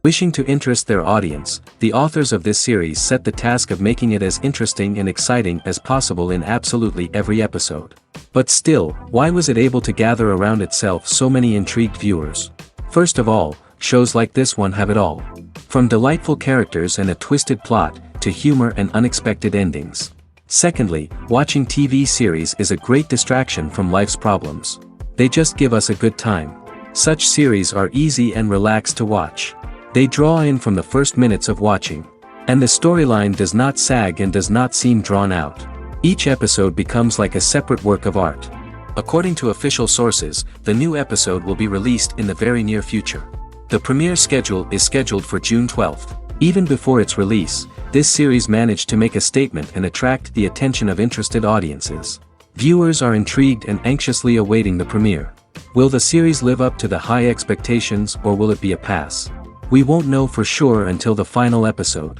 Wishing to interest their audience, the authors of this series set the task of making it as interesting and exciting as possible in absolutely every episode. But still, why was it able to gather around itself so many intrigued viewers? First of all, shows like this one have it all. From delightful characters and a twisted plot, to humor and unexpected endings. Secondly, watching TV series is a great distraction from life's problems. They just give us a good time. Such series are easy and relaxed to watch. They draw in from the first minutes of watching. And the storyline does not sag and does not seem drawn out. Each episode becomes like a separate work of art. According to official sources, the new episode will be released in the very near future. The premiere schedule is scheduled for June 12th. Even before its release, this series managed to make a statement and attract the attention of interested audiences. Viewers are intrigued and anxiously awaiting the premiere. Will the series live up to the high expectations or will it be a pass? We won't know for sure until the final episode.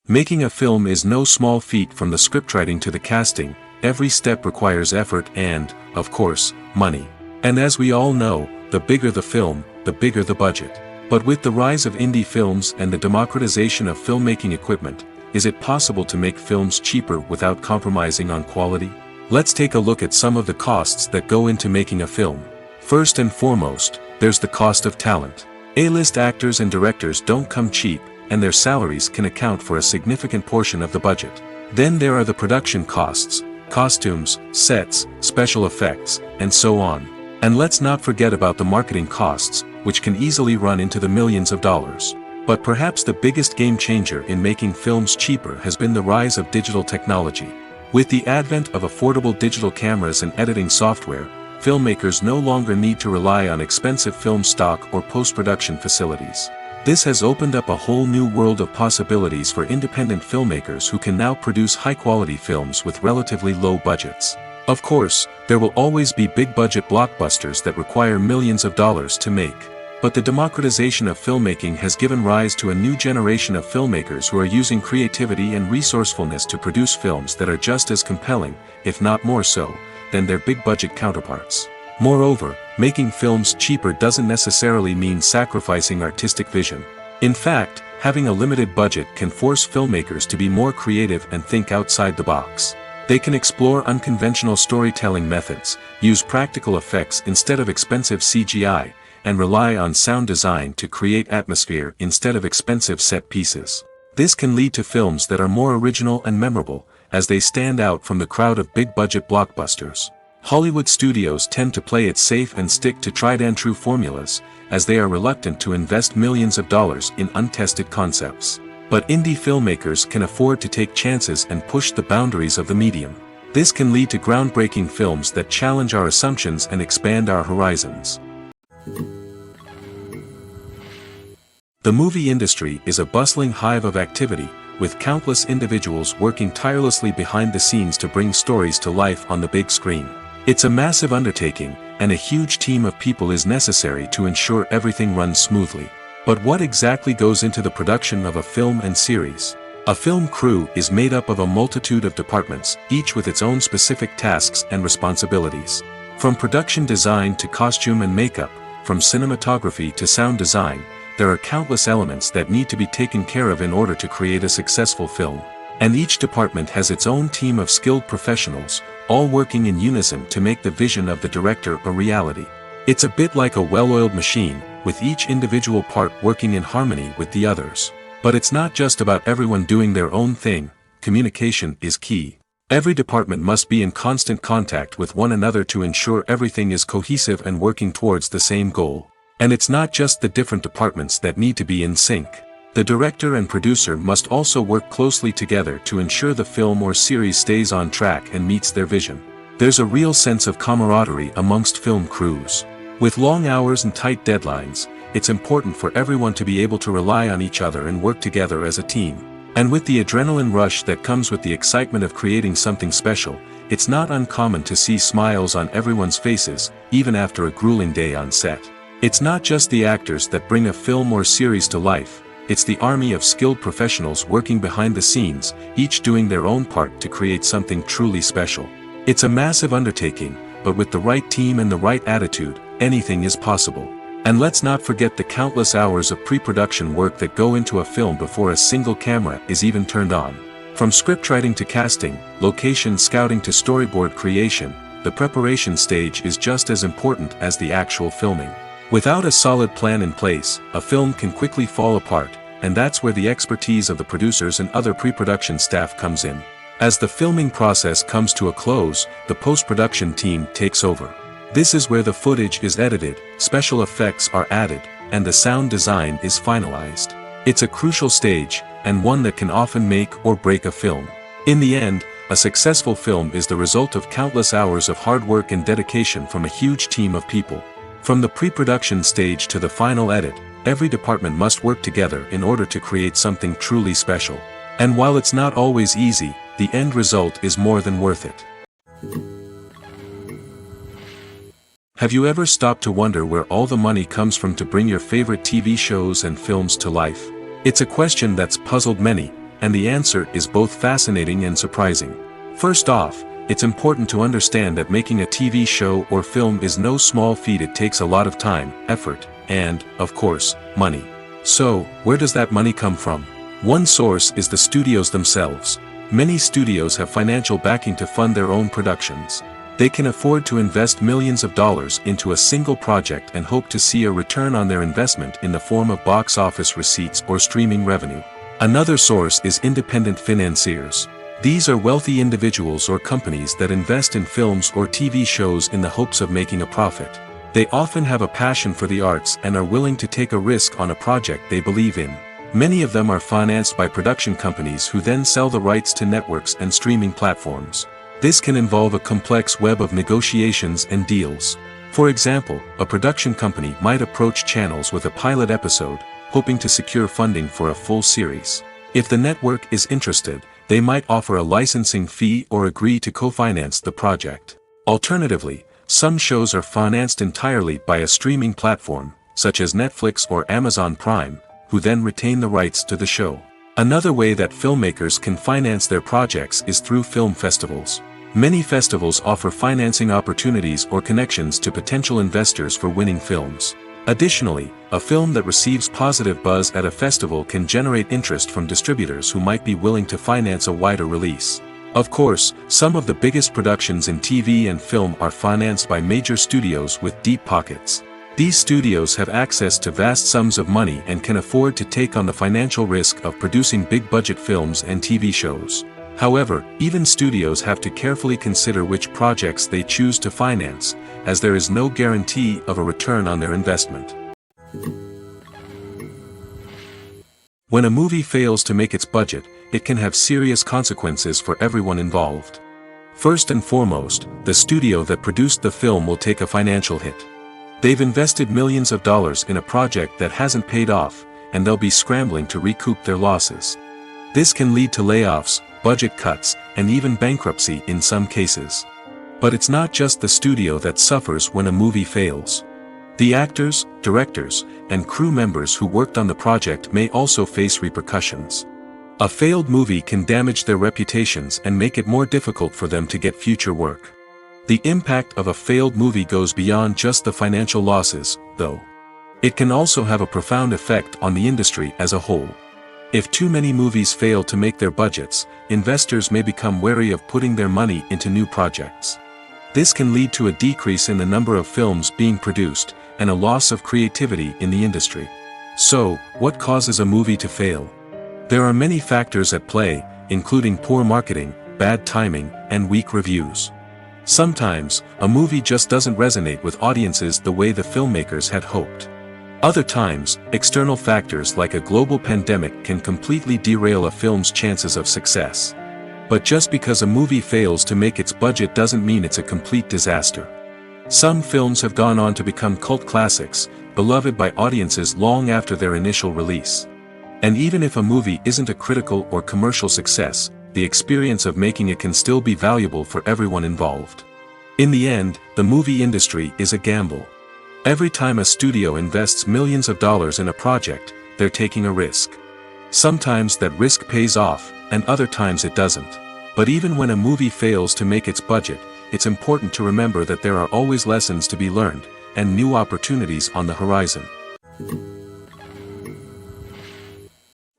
Making a film is no small feat. From the scriptwriting to the casting, every step requires effort and, of course, money. And as we all know, the bigger the film, the bigger the budget. But with the rise of indie films and the democratization of filmmaking equipment, is it possible to make films cheaper without compromising on quality? Let's take a look at some of the costs that go into making a film. First and foremost, there's the cost of talent. A-list actors and directors don't come cheap, and their salaries can account for a significant portion of the budget. Then there are the production costs, costumes, sets, special effects, and so on. And let's not forget about the marketing costs, which can easily run into the millions of dollars. But perhaps the biggest game changer in making films cheaper has been the rise of digital technology. With the advent of affordable digital cameras and editing software, filmmakers no longer need to rely on expensive film stock or post-production facilities. This has opened up a whole new world of possibilities for independent filmmakers who can now produce high-quality films with relatively low budgets. Of course, there will always be big-budget blockbusters that require millions of dollars to make. But the democratization of filmmaking has given rise to a new generation of filmmakers who are using creativity and resourcefulness to produce films that are just as compelling, if not more so, than their big-budget counterparts. Moreover, making films cheaper doesn't necessarily mean sacrificing artistic vision. In fact, having a limited budget can force filmmakers to be more creative and think outside the box. They can explore unconventional storytelling methods, use practical effects instead of expensive CGI, and rely on sound design to create atmosphere instead of expensive set pieces. This can lead to films that are more original and memorable, as they stand out from the crowd of big-budget blockbusters. Hollywood studios tend to play it safe and stick to tried-and-true formulas, as they are reluctant to invest millions of dollars in untested concepts. But indie filmmakers can afford to take chances and push the boundaries of the medium. This can lead to groundbreaking films that challenge our assumptions and expand our horizons. The movie industry is a bustling hive of activity, with countless individuals working tirelessly behind the scenes to bring stories to life on the big screen. It's a massive undertaking, and a huge team of people is necessary to ensure everything runs smoothly. But what exactly goes into the production of a film and series? A film crew is made up of a multitude of departments, each with its own specific tasks and responsibilities. From production design to costume and makeup, from cinematography to sound design, there are countless elements that need to be taken care of in order to create a successful film. And each department has its own team of skilled professionals, all working in unison to make the vision of the director a reality. It's a bit like a well-oiled machine, with each individual part working in harmony with the others. But it's not just about everyone doing their own thing. Communication is key. Every department must be in constant contact with one another to ensure everything is cohesive and working towards the same goal. And it's not just the different departments that need to be in sync. The director and producer must also work closely together to ensure the film or series stays on track and meets their vision. There's a real sense of camaraderie amongst film crews. With long hours and tight deadlines, it's important for everyone to be able to rely on each other and work together as a team. And with the adrenaline rush that comes with the excitement of creating something special, it's not uncommon to see smiles on everyone's faces, even after a grueling day on set. It's not just the actors that bring a film or series to life, it's the army of skilled professionals working behind the scenes, each doing their own part to create something truly special. It's a massive undertaking, but with the right team and the right attitude, anything is possible. And let's not forget the countless hours of pre-production work that go into a film before a single camera is even turned on. From scriptwriting to casting, location scouting to storyboard creation, the preparation stage is just as important as the actual filming. Without a solid plan in place, a film can quickly fall apart, and that's where the expertise of the producers and other pre-production staff comes in. As the filming process comes to a close, the post-production team takes over. This is where the footage is edited, special effects are added, and the sound design is finalized. It's a crucial stage, and one that can often make or break a film. In the end, a successful film is the result of countless hours of hard work and dedication from a huge team of people. From the pre-production stage to the final edit, every department must work together in order to create something truly special. And while it's not always easy, the end result is more than worth it. Have you ever stopped to wonder where all the money comes from to bring your favorite TV shows and films to life? It's a question that's puzzled many, and the answer is both fascinating and surprising. First off, it's important to understand that making a TV show or film is no small feat. It takes a lot of time, effort, and, of course, money. So, where does that money come from? One source is the studios themselves. Many studios have financial backing to fund their own productions. They can afford to invest millions of dollars into a single project and hope to see a return on their investment in the form of box office receipts or streaming revenue. Another source is independent financiers. These are wealthy individuals or companies that invest in films or TV shows in the hopes of making a profit. They often have a passion for the arts and are willing to take a risk on a project they believe in. Many of them are financed by production companies who then sell the rights to networks and streaming platforms. This can involve a complex web of negotiations and deals. For example, a production company might approach channels with a pilot episode, hoping to secure funding for a full series. If the network is interested, they might offer a licensing fee or agree to co-finance the project. Alternatively, some shows are financed entirely by a streaming platform, such as Netflix or Amazon Prime, who then retain the rights to the show. Another way that filmmakers can finance their projects is through film festivals. Many festivals offer financing opportunities or connections to potential investors for winning films. Additionally, a film that receives positive buzz at a festival can generate interest from distributors who might be willing to finance a wider release. Of course, some of the biggest productions in TV and film are financed by major studios with deep pockets. These studios have access to vast sums of money and can afford to take on the financial risk of producing big-budget films and TV shows. However, even studios have to carefully consider which projects they choose to finance, as there is no guarantee of a return on their investment. When a movie fails to make its budget, it can have serious consequences for everyone involved. First and foremost, the studio that produced the film will take a financial hit. They've invested millions of dollars in a project that hasn't paid off, and they'll be scrambling to recoup their losses. This can lead to layoffs, budget cuts, and even bankruptcy in some cases. But it's not just the studio that suffers when a movie fails. The actors, directors, and crew members who worked on the project may also face repercussions. A failed movie can damage their reputations and make it more difficult for them to get future work. The impact of a failed movie goes beyond just the financial losses, though. It can also have a profound effect on the industry as a whole. If too many movies fail to make their budgets, investors may become wary of putting their money into new projects. This can lead to a decrease in the number of films being produced, and a loss of creativity in the industry. So, what causes a movie to fail? There are many factors at play, including poor marketing, bad timing, and weak reviews. Sometimes, a movie just doesn't resonate with audiences the way the filmmakers had hoped. Other times, external factors like a global pandemic can completely derail a film's chances of success. But just because a movie fails to make its budget doesn't mean it's a complete disaster. Some films have gone on to become cult classics, beloved by audiences long after their initial release. And even if a movie isn't a critical or commercial success, the experience of making it can still be valuable for everyone involved. In the end, the movie industry is a gamble. Every time a studio invests millions of dollars in a project, they're taking a risk. Sometimes that risk pays off, and other times it doesn't. But even when a movie fails to make its budget, it's important to remember that there are always lessons to be learned, and new opportunities on the horizon.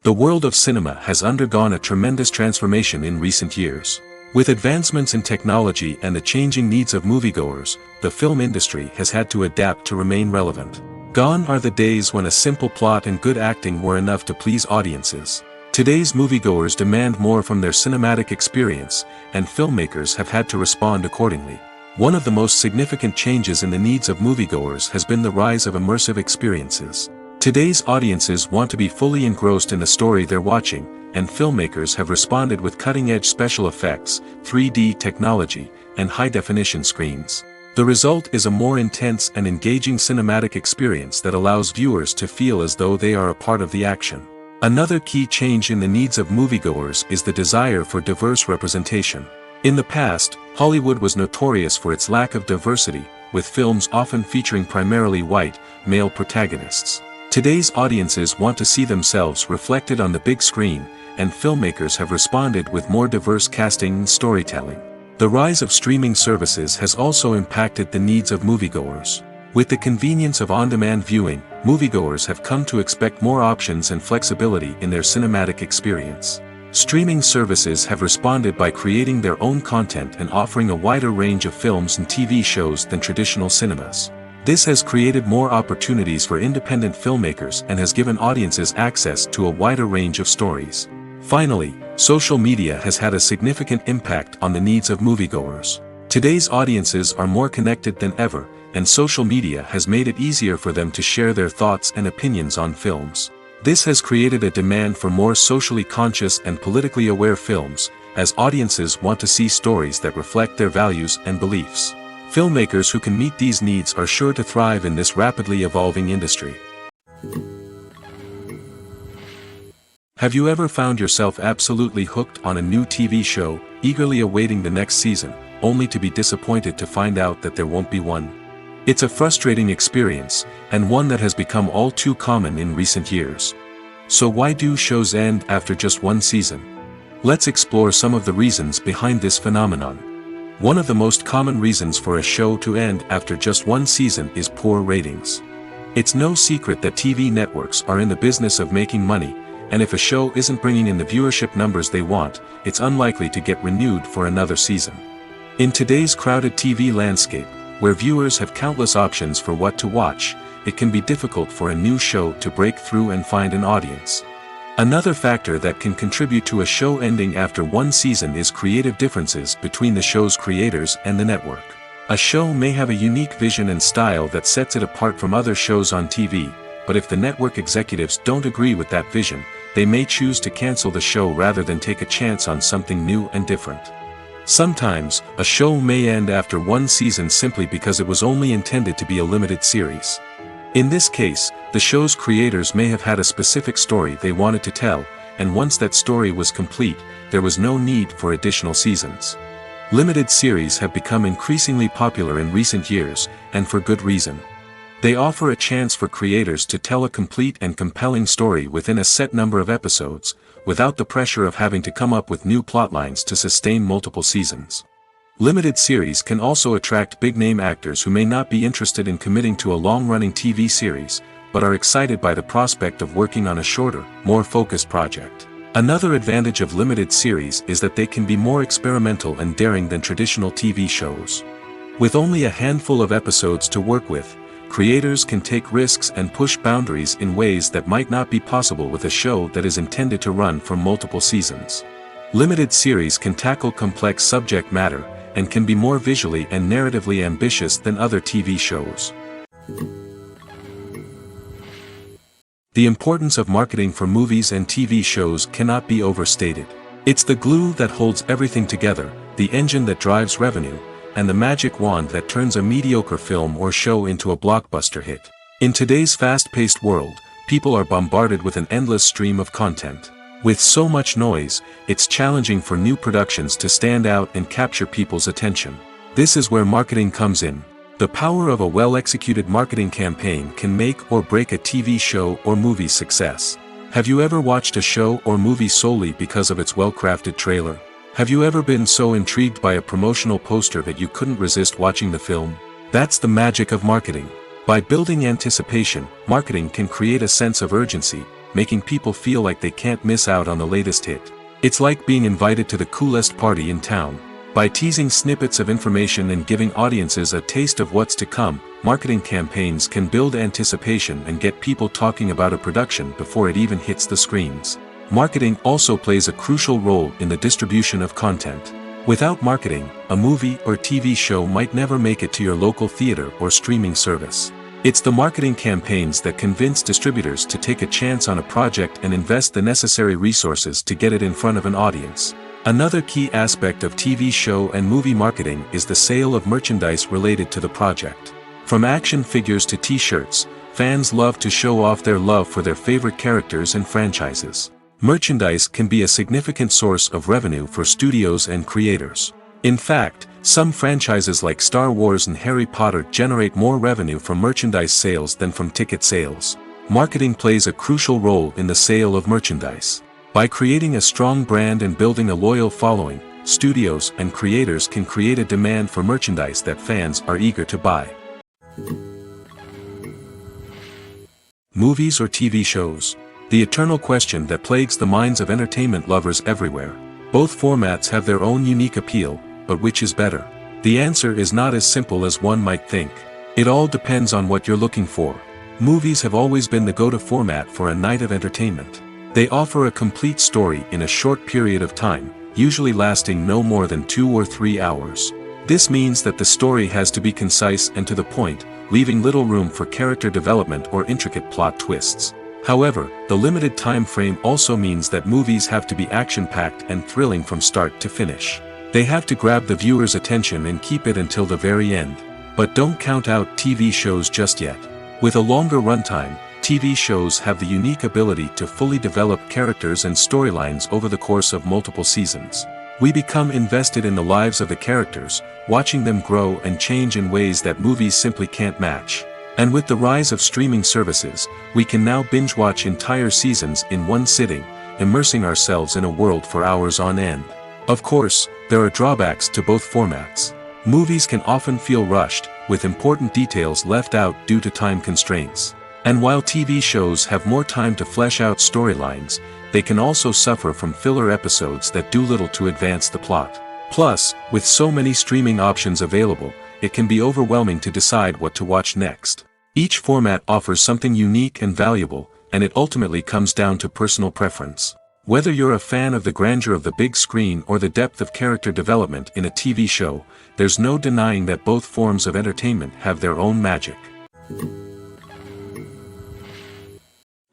The world of cinema has undergone a tremendous transformation in recent years. With advancements in technology and the changing needs of moviegoers, the film industry has had to adapt to remain relevant. Gone are the days when a simple plot and good acting were enough to please audiences. Today's moviegoers demand more from their cinematic experience, and filmmakers have had to respond accordingly. One of the most significant changes in the needs of moviegoers has been the rise of immersive experiences. Today's audiences want to be fully engrossed in the story they're watching, and filmmakers have responded with cutting-edge special effects, 3D technology, and high-definition screens. The result is a more intense and engaging cinematic experience that allows viewers to feel as though they are a part of the action. Another key change in the needs of moviegoers is the desire for diverse representation. In the past, Hollywood was notorious for its lack of diversity, with films often featuring primarily white, male protagonists. Today's audiences want to see themselves reflected on the big screen, and filmmakers have responded with more diverse casting and storytelling. The rise of streaming services has also impacted the needs of moviegoers. With the convenience of on-demand viewing, moviegoers have come to expect more options and flexibility in their cinematic experience. Streaming services have responded by creating their own content and offering a wider range of films and TV shows than traditional cinemas. This has created more opportunities for independent filmmakers and has given audiences access to a wider range of stories. Finally, social media has had a significant impact on the needs of moviegoers. Today's audiences are more connected than ever, and social media has made it easier for them to share their thoughts and opinions on films. This has created a demand for more socially conscious and politically aware films, as audiences want to see stories that reflect their values and beliefs. Filmmakers who can meet these needs are sure to thrive in this rapidly evolving industry. Have you ever found yourself absolutely hooked on a new TV show, eagerly awaiting the next season, only to be disappointed to find out that there won't be one? It's a frustrating experience, and one that has become all too common in recent years. So why do shows end after just one season? Let's explore some of the reasons behind this phenomenon. One of the most common reasons for a show to end after just one season is poor ratings. It's no secret that TV networks are in the business of making money, and if a show isn't bringing in the viewership numbers they want, it's unlikely to get renewed for another season. In today's crowded TV landscape, where viewers have countless options for what to watch, it can be difficult for a new show to break through and find an audience. Another factor that can contribute to a show ending after one season is creative differences between the show's creators and the network. A show may have a unique vision and style that sets it apart from other shows on TV, but if the network executives don't agree with that vision, they may choose to cancel the show rather than take a chance on something new and different. Sometimes, a show may end after one season simply because it was only intended to be a limited series. In this case, the show's creators may have had a specific story they wanted to tell, and once that story was complete, there was no need for additional seasons. Limited series have become increasingly popular in recent years, and for good reason. They offer a chance for creators to tell a complete and compelling story within a set number of episodes, without the pressure of having to come up with new plotlines to sustain multiple seasons. Limited series can also attract big-name actors who may not be interested in committing to a long-running TV series, but are excited by the prospect of working on a shorter, more focused project. Another advantage of limited series is that they can be more experimental and daring than traditional TV shows. With only a handful of episodes to work with, creators can take risks and push boundaries in ways that might not be possible with a show that is intended to run for multiple seasons. Limited series can tackle complex subject matter, and can be more visually and narratively ambitious than other TV shows. The importance of marketing for movies and TV shows cannot be overstated. It's the glue that holds everything together, the engine that drives revenue, and the magic wand that turns a mediocre film or show into a blockbuster hit. In today's fast-paced world, people are bombarded with an endless stream of content. With so much noise, it's challenging for new productions to stand out and capture people's attention. This is where marketing comes in. The power of a well-executed marketing campaign can make or break a TV show or movie's success. Have you ever watched a show or movie solely because of its well-crafted trailer? Have you ever been so intrigued by a promotional poster that you couldn't resist watching the film? That's the magic of marketing. By building anticipation, marketing can create a sense of urgency, making people feel like they can't miss out on the latest hit. It's like being invited to the coolest party in town. By teasing snippets of information and giving audiences a taste of what's to come, marketing campaigns can build anticipation and get people talking about a production before it even hits the screens. Marketing also plays a crucial role in the distribution of content. Without marketing, a movie or TV show might never make it to your local theater or streaming service. It's the marketing campaigns that convince distributors to take a chance on a project and invest the necessary resources to get it in front of an audience. Another key aspect of TV show and movie marketing is the sale of merchandise related to the project. From action figures to t-shirts, fans love to show off their love for their favorite characters and franchises. Merchandise can be a significant source of revenue for studios and creators. In fact, some franchises like Star Wars and Harry Potter generate more revenue from merchandise sales than from ticket sales. Marketing plays a crucial role in the sale of merchandise. By creating a strong brand and building a loyal following, studios and creators can create a demand for merchandise that fans are eager to buy. Movies or TV shows? The eternal question that plagues the minds of entertainment lovers everywhere. Both formats have their own unique appeal, but which is better? The answer is not as simple as one might think. It all depends on what you're looking for. Movies have always been the go-to format for a night of entertainment. They offer a complete story in a short period of time, usually lasting no more than 2 or 3 hours. This means that the story has to be concise and to the point, leaving little room for character development or intricate plot twists. However, the limited time frame also means that movies have to be action-packed and thrilling from start to finish. They have to grab the viewer's attention and keep it until the very end. But don't count out TV shows just yet. With a longer runtime, TV shows have the unique ability to fully develop characters and storylines over the course of multiple seasons. We become invested in the lives of the characters, watching them grow and change in ways that movies simply can't match. And with the rise of streaming services, we can now binge-watch entire seasons in one sitting, immersing ourselves in a world for hours on end. Of course, there are drawbacks to both formats. Movies can often feel rushed, with important details left out due to time constraints. And while TV shows have more time to flesh out storylines, they can also suffer from filler episodes that do little to advance the plot. Plus, with so many streaming options available, it can be overwhelming to decide what to watch next. Each format offers something unique and valuable, and it ultimately comes down to personal preference. Whether you're a fan of the grandeur of the big screen or the depth of character development in a TV show, there's no denying that both forms of entertainment have their own magic.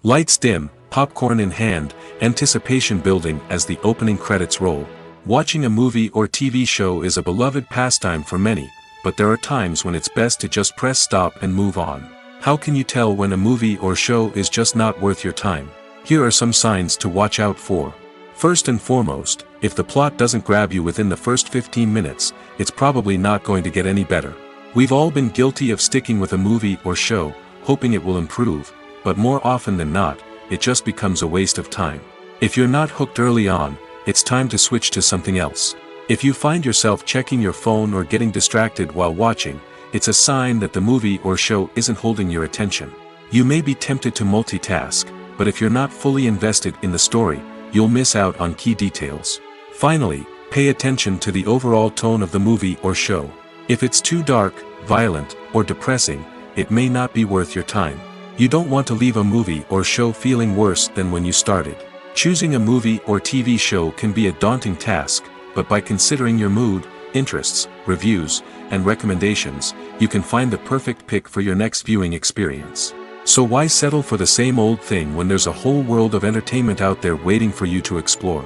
Lights dim, popcorn in hand, anticipation building as the opening credits roll. Watching a movie or TV show is a beloved pastime for many, but there are times when it's best to just press stop and move on. How can you tell when a movie or show is just not worth your time? Here are some signs to watch out for. First and foremost, if the plot doesn't grab you within the first 15 minutes, it's probably not going to get any better. We've all been guilty of sticking with a movie or show, hoping it will improve, but more often than not, it just becomes a waste of time. If you're not hooked early on, it's time to switch to something else. If you find yourself checking your phone or getting distracted while watching, it's a sign that the movie or show isn't holding your attention. You may be tempted to multitask, but if you're not fully invested in the story, you'll miss out on key details. Finally, pay attention to the overall tone of the movie or show. If it's too dark, violent, or depressing, it may not be worth your time. You don't want to leave a movie or show feeling worse than when you started. Choosing a movie or TV show can be a daunting task, but by considering your mood, interests, reviews, and recommendations, you can find the perfect pick for your next viewing experience. So why settle for the same old thing when there's a whole world of entertainment out there waiting for you to explore?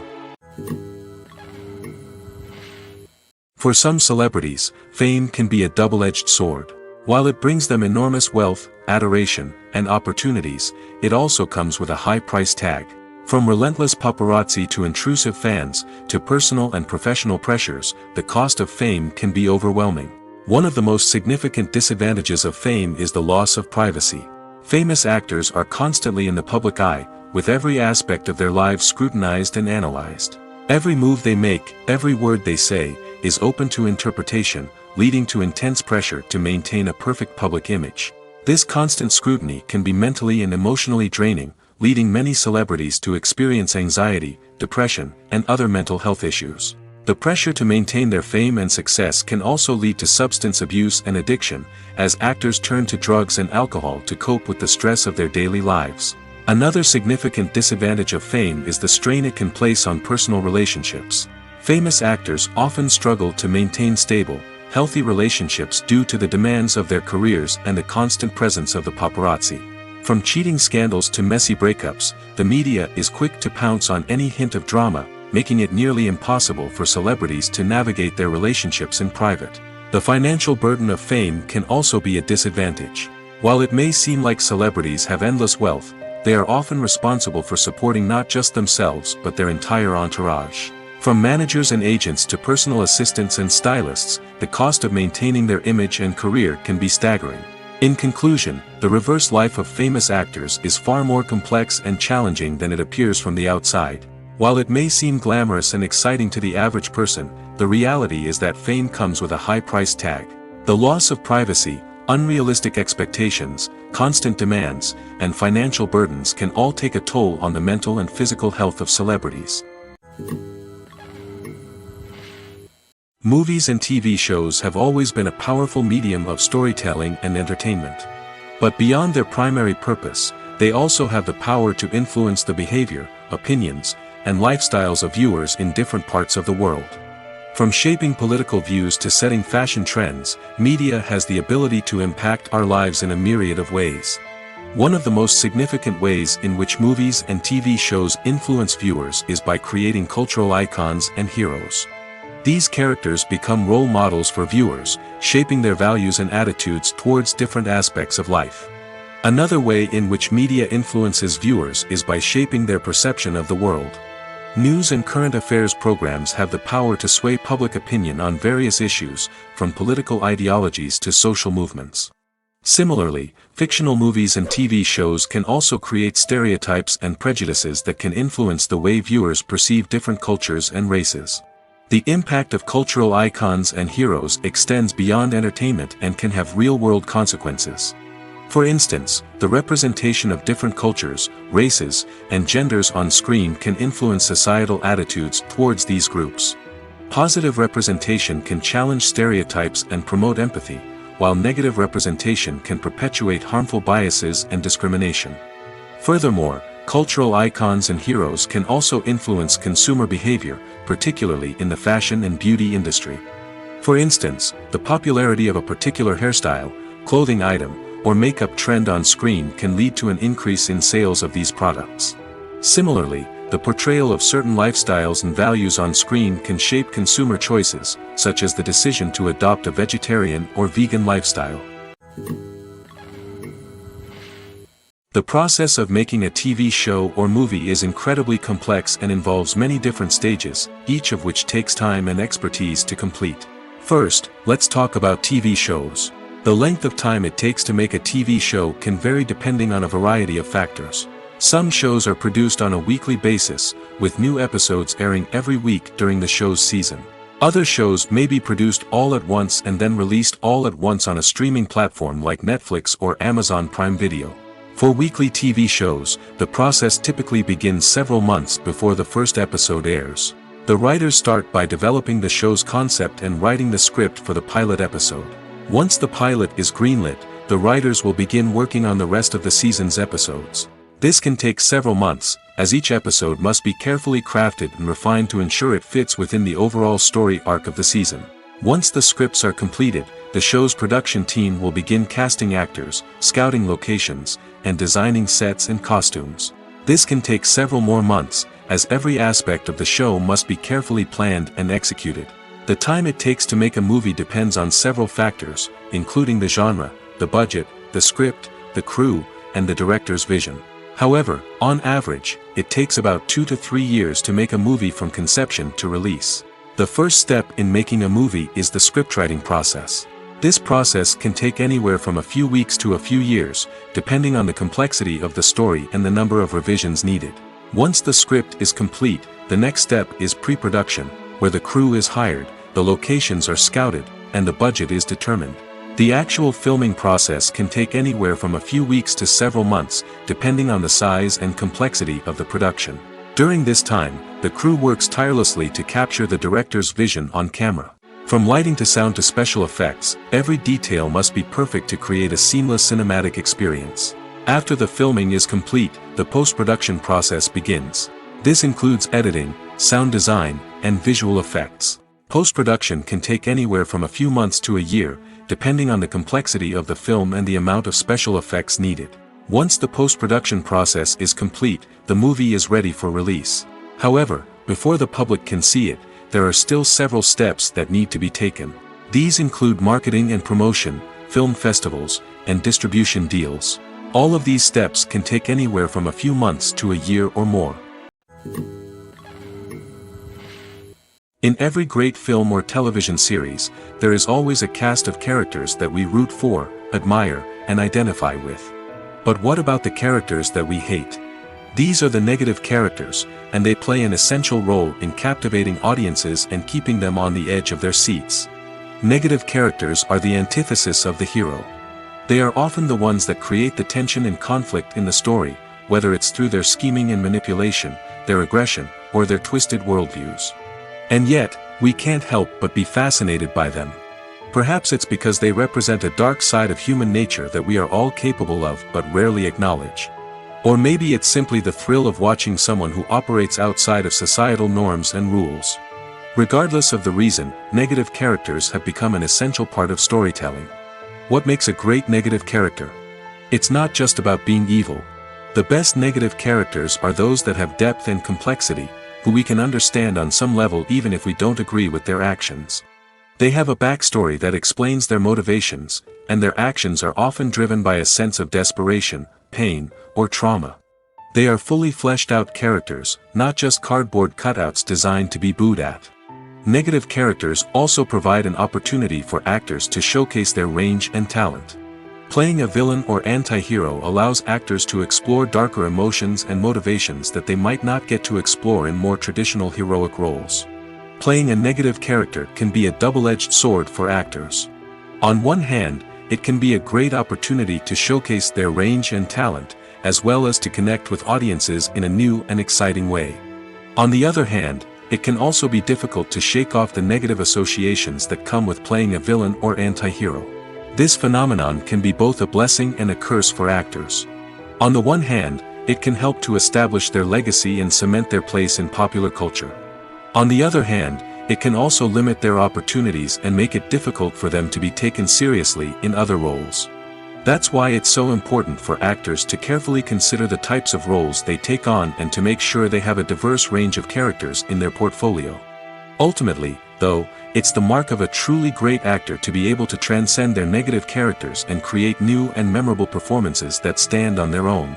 For some celebrities, fame can be a double-edged sword. While it brings them enormous wealth, adoration, and opportunities, it also comes with a high price tag. From relentless paparazzi to intrusive fans, to personal and professional pressures, the cost of fame can be overwhelming. One of the most significant disadvantages of fame is the loss of privacy. Famous actors are constantly in the public eye, with every aspect of their lives scrutinized and analyzed. Every move they make, every word they say, is open to interpretation, leading to intense pressure to maintain a perfect public image. This constant scrutiny can be mentally and emotionally draining, leading many celebrities to experience anxiety, depression, and other mental health issues. The pressure to maintain their fame and success can also lead to substance abuse and addiction, as actors turn to drugs and alcohol to cope with the stress of their daily lives. Another significant disadvantage of fame is the strain it can place on personal relationships. Famous actors often struggle to maintain stable, healthy relationships due to the demands of their careers and the constant presence of the paparazzi. From cheating scandals to messy breakups, the media is quick to pounce on any hint of drama, making it nearly impossible for celebrities to navigate their relationships in private. The financial burden of fame can also be a disadvantage. While it may seem like celebrities have endless wealth, they are often responsible for supporting not just themselves but their entire entourage. From managers and agents to personal assistants and stylists, the cost of maintaining their image and career can be staggering. In conclusion, the reverse life of famous actors is far more complex and challenging than it appears from the outside. While it may seem glamorous and exciting to the average person, the reality is that fame comes with a high price tag. The loss of privacy, unrealistic expectations, constant demands, and financial burdens can all take a toll on the mental and physical health of celebrities. Movies and TV shows have always been a powerful medium of storytelling and entertainment. But beyond their primary purpose, they also have the power to influence the behavior, opinions, and lifestyles of viewers in different parts of the world. From shaping political views to setting fashion trends, media has the ability to impact our lives in a myriad of ways. One of the most significant ways in which movies and TV shows influence viewers is by creating cultural icons and heroes. These characters become role models for viewers, shaping their values and attitudes towards different aspects of life. Another way in which media influences viewers is by shaping their perception of the world. News and current affairs programs have the power to sway public opinion on various issues, from political ideologies to social movements. Similarly, fictional movies and TV shows can also create stereotypes and prejudices that can influence the way viewers perceive different cultures and races. The impact of cultural icons and heroes extends beyond entertainment and can have real-world consequences. For instance, the representation of different cultures, races, and genders on screen can influence societal attitudes towards these groups. Positive representation can challenge stereotypes and promote empathy, while negative representation can perpetuate harmful biases and discrimination. Furthermore, cultural icons and heroes can also influence consumer behavior, particularly in the fashion and beauty industry. For instance, the popularity of a particular hairstyle, clothing item, or makeup trend on screen can lead to an increase in sales of these products. Similarly, the portrayal of certain lifestyles and values on screen can shape consumer choices, such as the decision to adopt a vegetarian or vegan lifestyle. The process of making a TV show or movie is incredibly complex and involves many different stages, each of which takes time and expertise to complete. First, let's talk about TV shows. The length of time it takes to make a TV show can vary depending on a variety of factors. Some shows are produced on a weekly basis, with new episodes airing every week during the show's season. Other shows may be produced all at once and then released all at once on a streaming platform like Netflix or Amazon Prime Video. For weekly TV shows, the process typically begins several months before the first episode airs. The writers start by developing the show's concept and writing the script for the pilot episode. Once the pilot is greenlit, the writers will begin working on the rest of the season's episodes. This can take several months, as each episode must be carefully crafted and refined to ensure it fits within the overall story arc of the season. Once the scripts are completed, the show's production team will begin casting actors, scouting locations, and designing sets and costumes. This can take several more months, as every aspect of the show must be carefully planned and executed. The time it takes to make a movie depends on several factors, including the genre, the budget, the script, the crew, and the director's vision. However, on average, it takes about 2 to 3 years to make a movie from conception to release. The first step in making a movie is the scriptwriting process. This process can take anywhere from a few weeks to a few years, depending on the complexity of the story and the number of revisions needed. Once the script is complete, the next step is pre-production, where the crew is hired, the locations are scouted, and the budget is determined. The actual filming process can take anywhere from a few weeks to several months, depending on the size and complexity of the production. During this time, the crew works tirelessly to capture the director's vision on camera. From lighting to sound to special effects, every detail must be perfect to create a seamless cinematic experience. After the filming is complete, the post-production process begins. This includes editing, sound design, and visual effects. Post-production can take anywhere from a few months to a year, depending on the complexity of the film and the amount of special effects needed. Once the post-production process is complete, the movie is ready for release. However, before the public can see it, there are still several steps that need to be taken. These include marketing and promotion, film festivals, and distribution deals. All of these steps can take anywhere from a few months to a year or more. In every great film or television series, there is always a cast of characters that we root for, admire, and identify with. But what about the characters that we hate? These are the negative characters, and they play an essential role in captivating audiences and keeping them on the edge of their seats. Negative characters are the antithesis of the hero. They are often the ones that create the tension and conflict in the story, whether it's through their scheming and manipulation, their aggression, or their twisted worldviews. And yet, we can't help but be fascinated by them. Perhaps it's because they represent a dark side of human nature that we are all capable of but rarely acknowledge. Or maybe it's simply the thrill of watching someone who operates outside of societal norms and rules. Regardless of the reason, negative characters have become an essential part of storytelling. What makes a great negative character? It's not just about being evil. The best negative characters are those that have depth and complexity, who we can understand on some level even if we don't agree with their actions. They have a backstory that explains their motivations, and their actions are often driven by a sense of desperation, pain, or trauma. They are fully fleshed out characters, not just cardboard cutouts designed to be booed at. Negative characters also provide an opportunity for actors to showcase their range and talent. Playing a villain or anti-hero allows actors to explore darker emotions and motivations that they might not get to explore in more traditional heroic roles. Playing a negative character can be a double-edged sword for actors. On one hand, it can be a great opportunity to showcase their range and talent, as well as to connect with audiences in a new and exciting way. On the other hand, it can also be difficult to shake off the negative associations that come with playing a villain or anti-hero. This phenomenon can be both a blessing and a curse for actors. On the one hand, it can help to establish their legacy and cement their place in popular culture. On the other hand, it can also limit their opportunities and make it difficult for them to be taken seriously in other roles. That's why it's so important for actors to carefully consider the types of roles they take on and to make sure they have a diverse range of characters in their portfolio. Ultimately, though, it's the mark of a truly great actor to be able to transcend their negative characters and create new and memorable performances that stand on their own.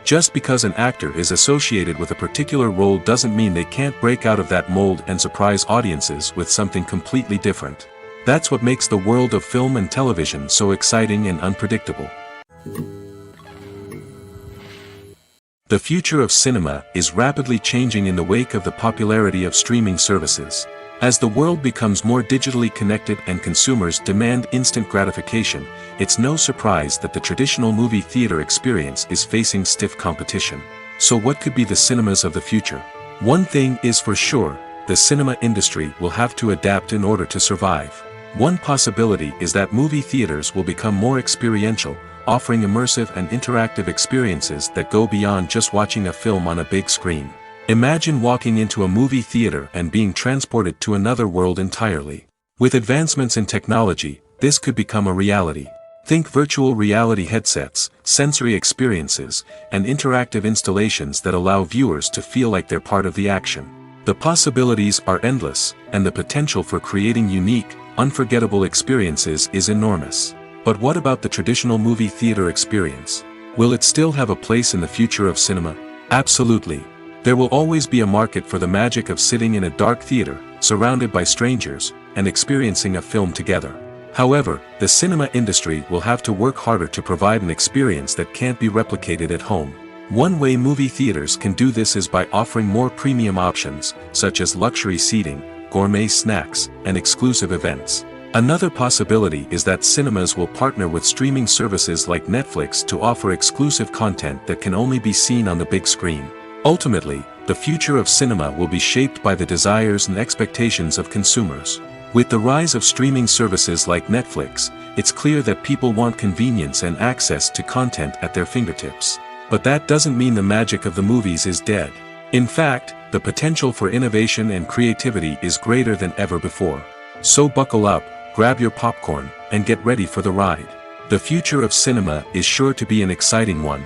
Just because an actor is associated with a particular role doesn't mean they can't break out of that mold and surprise audiences with something completely different. That's what makes the world of film and television so exciting and unpredictable. The future of cinema is rapidly changing in the wake of the popularity of streaming services. As the world becomes more digitally connected and consumers demand instant gratification, it's no surprise that the traditional movie theater experience is facing stiff competition. So what could be the cinemas of the future? One thing is for sure, the cinema industry will have to adapt in order to survive. One possibility is that movie theaters will become more experiential, offering immersive and interactive experiences that go beyond just watching a film on a big screen. Imagine walking into a movie theater and being transported to another world entirely. With advancements in technology, this could become a reality. Think virtual reality headsets, sensory experiences, and interactive installations that allow viewers to feel like they're part of the action. The possibilities are endless, and the potential for creating unique, unforgettable experiences is enormous. But what about the traditional movie theater experience? Will it still have a place in the future of cinema? Absolutely. There will always be a market for the magic of sitting in a dark theater, surrounded by strangers, and experiencing a film together. However, the cinema industry will have to work harder to provide an experience that can't be replicated at home. One way movie theaters can do this is by offering more premium options, such as luxury seating, gourmet snacks, and exclusive events. Another possibility is that cinemas will partner with streaming services like Netflix to offer exclusive content that can only be seen on the big screen. Ultimately, the future of cinema will be shaped by the desires and expectations of consumers. With the rise of streaming services like Netflix, it's clear that people want convenience and access to content at their fingertips. But that doesn't mean the magic of the movies is dead. In fact, the potential for innovation and creativity is greater than ever before. So buckle up, grab your popcorn, and get ready for the ride. The future of cinema is sure to be an exciting one.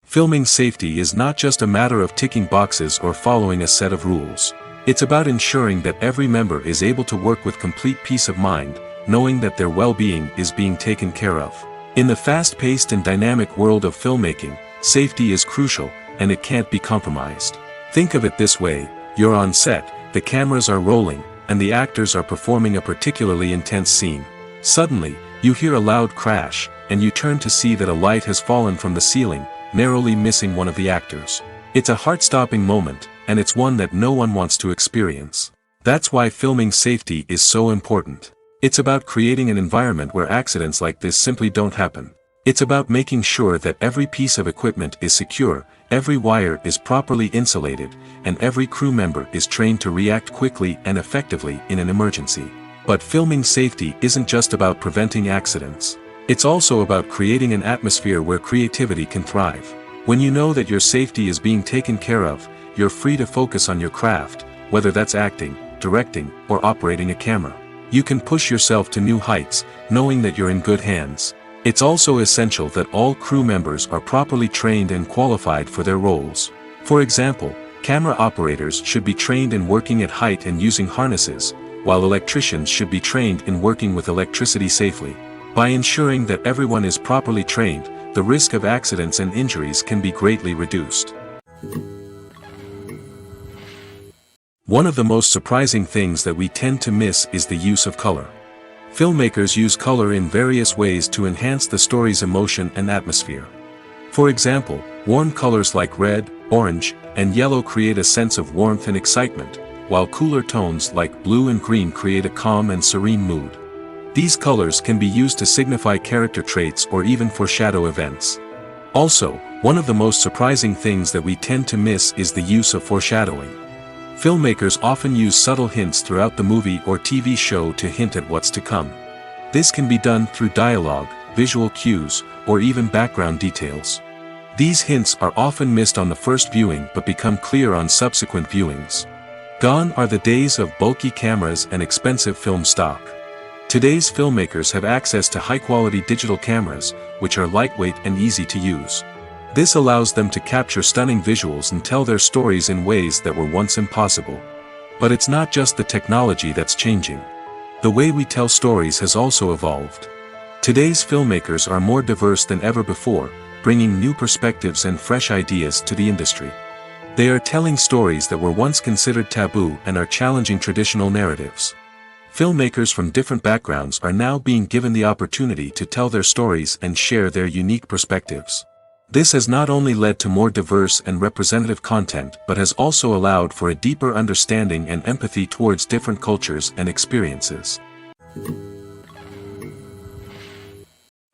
Filming safety is not just a matter of ticking boxes or following a set of rules. It's about ensuring that every member is able to work with complete peace of mind, knowing that their well-being is being taken care of. In the fast-paced and dynamic world of filmmaking, safety is crucial, and it can't be compromised. Think of it this way: you're on set, the cameras are rolling, and the actors are performing a particularly intense scene. Suddenly, you hear a loud crash, and you turn to see that a light has fallen from the ceiling, narrowly missing one of the actors. It's a heart-stopping moment, and it's one that no one wants to experience. That's why filming safety is so important. It's about creating an environment where accidents like this simply don't happen. It's about making sure that every piece of equipment is secure, every wire is properly insulated, and every crew member is trained to react quickly and effectively in an emergency. But filming safety isn't just about preventing accidents. It's also about creating an atmosphere where creativity can thrive. When you know that your safety is being taken care of, you're free to focus on your craft, whether that's acting, directing, or operating a camera. You can push yourself to new heights, knowing that you're in good hands. It's also essential that all crew members are properly trained and qualified for their roles. For example, camera operators should be trained in working at height and using harnesses, while electricians should be trained in working with electricity safely. By ensuring that everyone is properly trained, the risk of accidents and injuries can be greatly reduced. One of the most surprising things that we tend to miss is the use of color. Filmmakers use color in various ways to enhance the story's emotion and atmosphere. For example, warm colors like red, orange, and yellow create a sense of warmth and excitement, while cooler tones like blue and green create a calm and serene mood. These colors can be used to signify character traits or even foreshadow events. Also, one of the most surprising things that we tend to miss is the use of foreshadowing. Filmmakers often use subtle hints throughout the movie or TV show to hint at what's to come. This can be done through dialogue, visual cues, or even background details. These hints are often missed on the first viewing but become clear on subsequent viewings. Gone are the days of bulky cameras and expensive film stock. Today's filmmakers have access to high-quality digital cameras, which are lightweight and easy to use. This allows them to capture stunning visuals and tell their stories in ways that were once impossible. But it's not just the technology that's changing. The way we tell stories has also evolved. Today's filmmakers are more diverse than ever before, bringing new perspectives and fresh ideas to the industry. They are telling stories that were once considered taboo and are challenging traditional narratives. Filmmakers from different backgrounds are now being given the opportunity to tell their stories and share their unique perspectives. This has not only led to more diverse and representative content but has also allowed for a deeper understanding and empathy towards different cultures and experiences.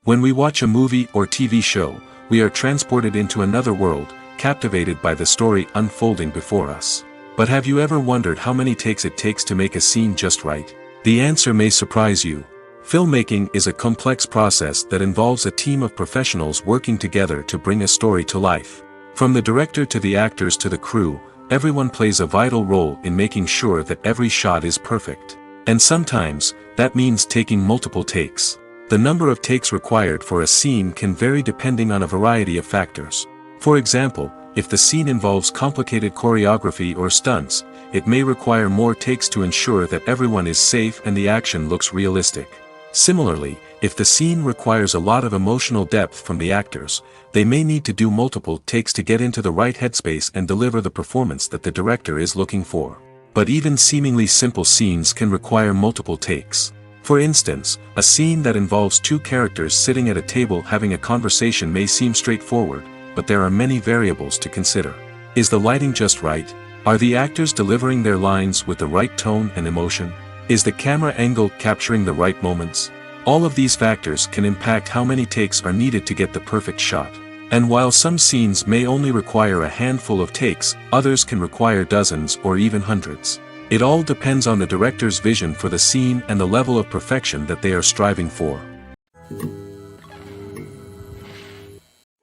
When we watch a movie or TV show, we are transported into another world, captivated by the story unfolding before us. But have you ever wondered how many takes it takes to make a scene just right? The answer may surprise you. Filmmaking is a complex process that involves a team of professionals working together to bring a story to life. From the director to the actors to the crew, everyone plays a vital role in making sure that every shot is perfect. And sometimes, that means taking multiple takes. The number of takes required for a scene can vary depending on a variety of factors. For example, if the scene involves complicated choreography or stunts, it may require more takes to ensure that everyone is safe and the action looks realistic. Similarly, if the scene requires a lot of emotional depth from the actors, they may need to do multiple takes to get into the right headspace and deliver the performance that the director is looking for. But even seemingly simple scenes can require multiple takes. For instance, a scene that involves two characters sitting at a table having a conversation may seem straightforward, but there are many variables to consider. Is the lighting just right? Are the actors delivering their lines with the right tone and emotion? Is the camera angle capturing the right moments? All of these factors can impact how many takes are needed to get the perfect shot. And while some scenes may only require a handful of takes, others can require dozens or even hundreds. It all depends on the director's vision for the scene and the level of perfection that they are striving for.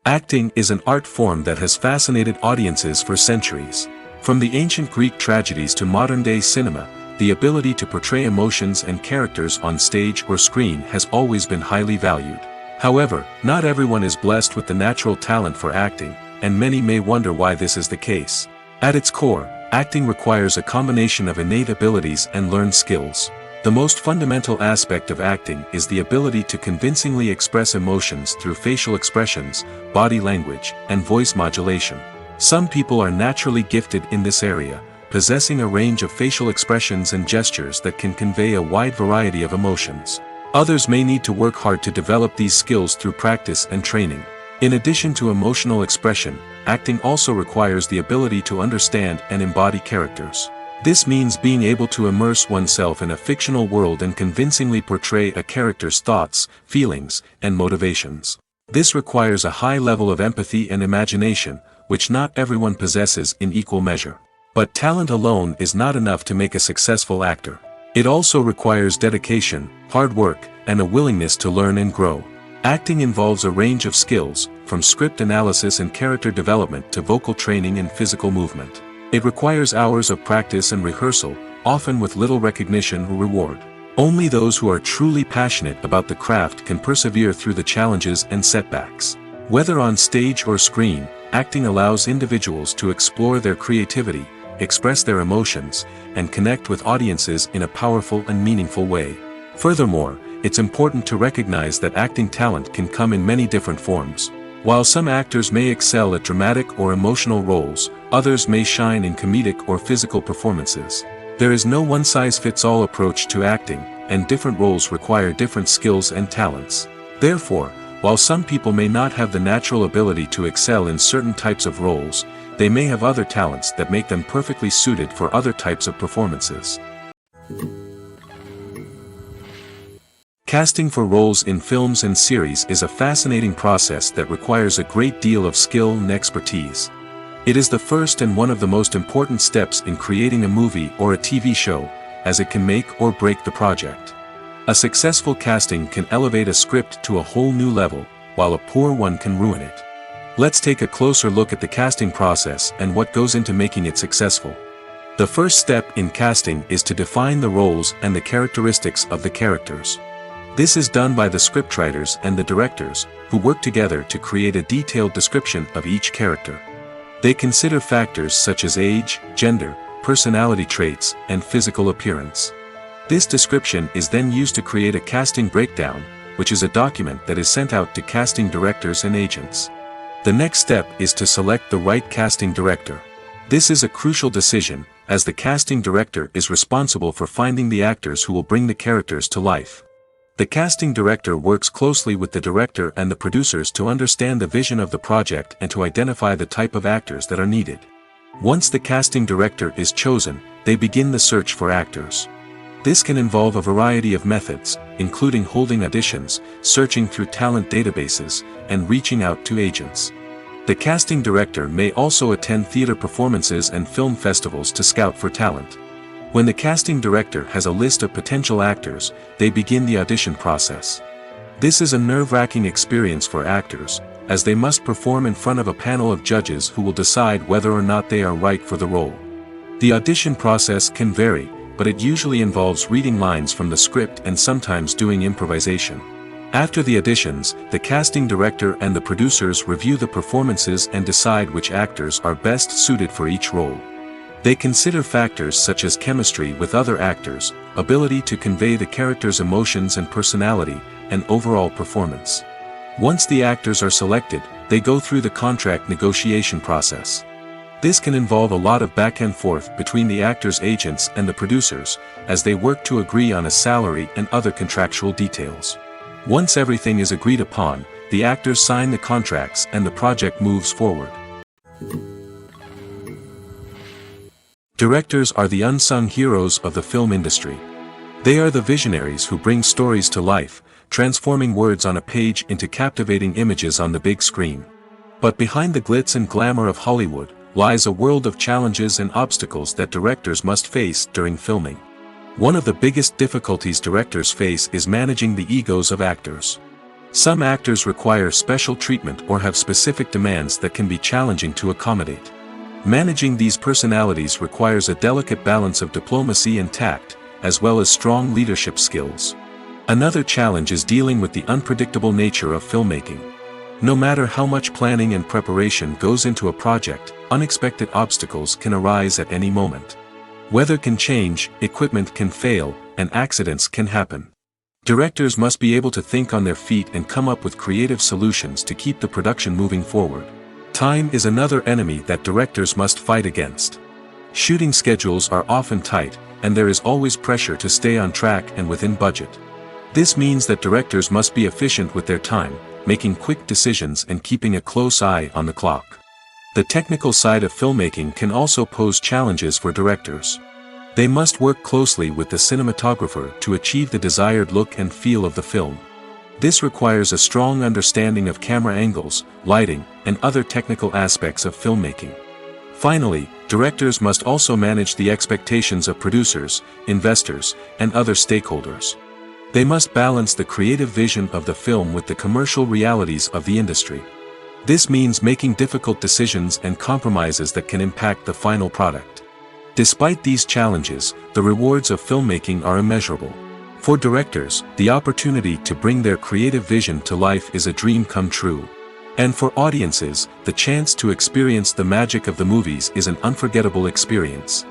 Acting is an art form that has fascinated audiences for centuries. From the ancient Greek tragedies to modern-day cinema, the ability to portray emotions and characters on stage or screen has always been highly valued. However, not everyone is blessed with the natural talent for acting, and many may wonder why this is the case. At its core, acting requires a combination of innate abilities and learned skills. The most fundamental aspect of acting is the ability to convincingly express emotions through facial expressions, body language, and voice modulation. Some people are naturally gifted in this area, possessing a range of facial expressions and gestures that can convey a wide variety of emotions. Others may need to work hard to develop these skills through practice and training. In addition to emotional expression, acting also requires the ability to understand and embody characters. This means being able to immerse oneself in a fictional world and convincingly portray a character's thoughts, feelings, and motivations. This requires a high level of empathy and imagination, which not everyone possesses in equal measure. But talent alone is not enough to make a successful actor. It also requires dedication, hard work, and a willingness to learn and grow. Acting involves a range of skills, from script analysis and character development to vocal training and physical movement. It requires hours of practice and rehearsal, often with little recognition or reward. Only those who are truly passionate about the craft can persevere through the challenges and setbacks. Whether on stage or screen, acting allows individuals to explore their creativity, express their emotions, and connect with audiences in a powerful and meaningful way. Furthermore, it's important to recognize that acting talent can come in many different forms. While some actors may excel at dramatic or emotional roles, others may shine in comedic or physical performances. There is no one-size-fits-all approach to acting, and different roles require different skills and talents. Therefore, while some people may not have the natural ability to excel in certain types of roles, they may have other talents that make them perfectly suited for other types of performances. Casting for roles in films and series is a fascinating process that requires a great deal of skill and expertise. It is the first and one of the most important steps in creating a movie or a TV show, as it can make or break the project. A successful casting can elevate a script to a whole new level, while a poor one can ruin it. Let's take a closer look at the casting process and what goes into making it successful. The first step in casting is to define the roles and the characteristics of the characters. This is done by the scriptwriters and the directors, who work together to create a detailed description of each character. They consider factors such as age, gender, personality traits, and physical appearance. This description is then used to create a casting breakdown, which is a document that is sent out to casting directors and agents. The next step is to select the right casting director. This is a crucial decision, as the casting director is responsible for finding the actors who will bring the characters to life. The casting director works closely with the director and the producers to understand the vision of the project and to identify the type of actors that are needed. Once the casting director is chosen, they begin the search for actors. This can involve a variety of methods, including holding auditions, searching through talent databases, and reaching out to agents. The casting director may also attend theater performances and film festivals to scout for talent. When the casting director has a list of potential actors, they begin the audition process. This is a nerve-wracking experience for actors, as they must perform in front of a panel of judges who will decide whether or not they are right for the role. The audition process can vary, but it usually involves reading lines from the script and sometimes doing improvisation. After the auditions, the casting director and the producers review the performances and decide which actors are best suited for each role. They consider factors such as chemistry with other actors, ability to convey the character's emotions and personality, and overall performance. Once the actors are selected, they go through the contract negotiation process. This can involve a lot of back and forth between the actors' agents and the producers, as they work to agree on a salary and other contractual details. Once everything is agreed upon, the actors sign the contracts and the project moves forward. Directors are the unsung heroes of the film industry. They are the visionaries who bring stories to life, transforming words on a page into captivating images on the big screen. But behind the glitz and glamour of Hollywood, lies a world of challenges and obstacles that directors must face during filming. One of the biggest difficulties directors face is managing the egos of actors. Some actors require special treatment or have specific demands that can be challenging to accommodate. Managing these personalities requires a delicate balance of diplomacy and tact, as well as strong leadership skills. Another challenge is dealing with the unpredictable nature of filmmaking. No matter how much planning and preparation goes into a project, unexpected obstacles can arise at any moment. Weather can change, equipment can fail, and accidents can happen. Directors must be able to think on their feet and come up with creative solutions to keep the production moving forward. Time is another enemy that directors must fight against. Shooting schedules are often tight, and there is always pressure to stay on track and within budget. This means that directors must be efficient with their time, making quick decisions and keeping a close eye on the clock. The technical side of filmmaking can also pose challenges for directors. They must work closely with the cinematographer to achieve the desired look and feel of the film. This requires a strong understanding of camera angles, lighting, and other technical aspects of filmmaking. Finally, directors must also manage the expectations of producers, investors, and other stakeholders. They must balance the creative vision of the film with the commercial realities of the industry. This means making difficult decisions and compromises that can impact the final product. Despite these challenges, the rewards of filmmaking are immeasurable. For directors, the opportunity to bring their creative vision to life is a dream come true. And for audiences, the chance to experience the magic of the movies is an unforgettable experience.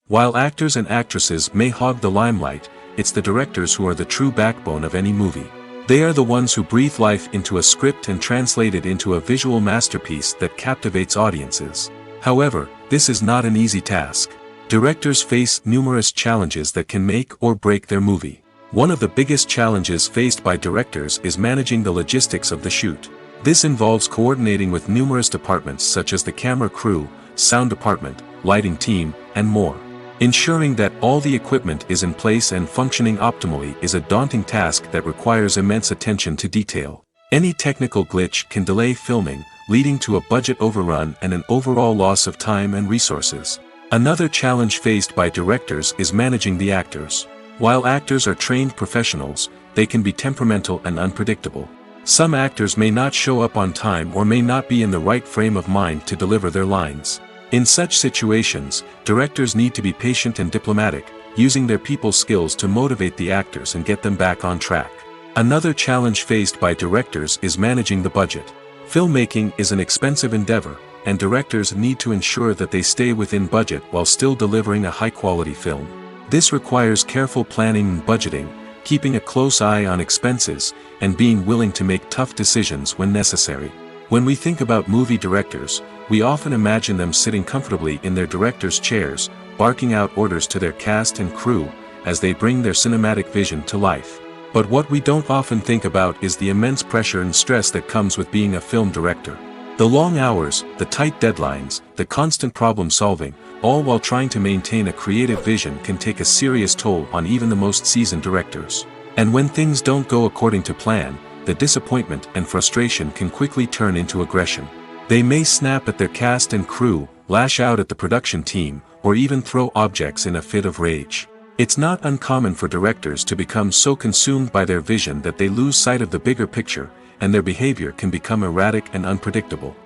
While actors and actresses may hog the limelight, it's the directors who are the true backbone of any movie. They are the ones who breathe life into a script and translate it into a visual masterpiece that captivates audiences. However, this is not an easy task. Directors face numerous challenges that can make or break their movie. One of the biggest challenges faced by directors is managing the logistics of the shoot. This involves coordinating with numerous departments such as the camera crew, sound department, lighting team, and more. Ensuring that all the equipment is in place and functioning optimally is a daunting task that requires immense attention to detail. Any technical glitch can delay filming, leading to a budget overrun and an overall loss of time and resources. Another challenge faced by directors is managing the actors. While actors are trained professionals, they can be temperamental and unpredictable. Some actors may not show up on time or may not be in the right frame of mind to deliver their lines. In such situations, directors need to be patient and diplomatic, using their people skills to motivate the actors and get them back on track. Another challenge faced by directors is managing the budget. Filmmaking is an expensive endeavor, and directors need to ensure that they stay within budget while still delivering a high-quality film. This requires careful planning and budgeting, keeping a close eye on expenses, and being willing to make tough decisions when necessary. When we think about movie directors, we often imagine them sitting comfortably in their director's chairs, barking out orders to their cast and crew, as they bring their cinematic vision to life. But what we don't often think about is the immense pressure and stress that comes with being a film director. The long hours, the tight deadlines, the constant problem solving, all while trying to maintain a creative vision can take a serious toll on even the most seasoned directors. And when things don't go according to plan, the disappointment and frustration can quickly turn into aggression. They may snap at their cast and crew, lash out at the production team, or even throw objects in a fit of rage. It's not uncommon for directors to become so consumed by their vision that they lose sight of the bigger picture, and their behavior can become erratic and unpredictable.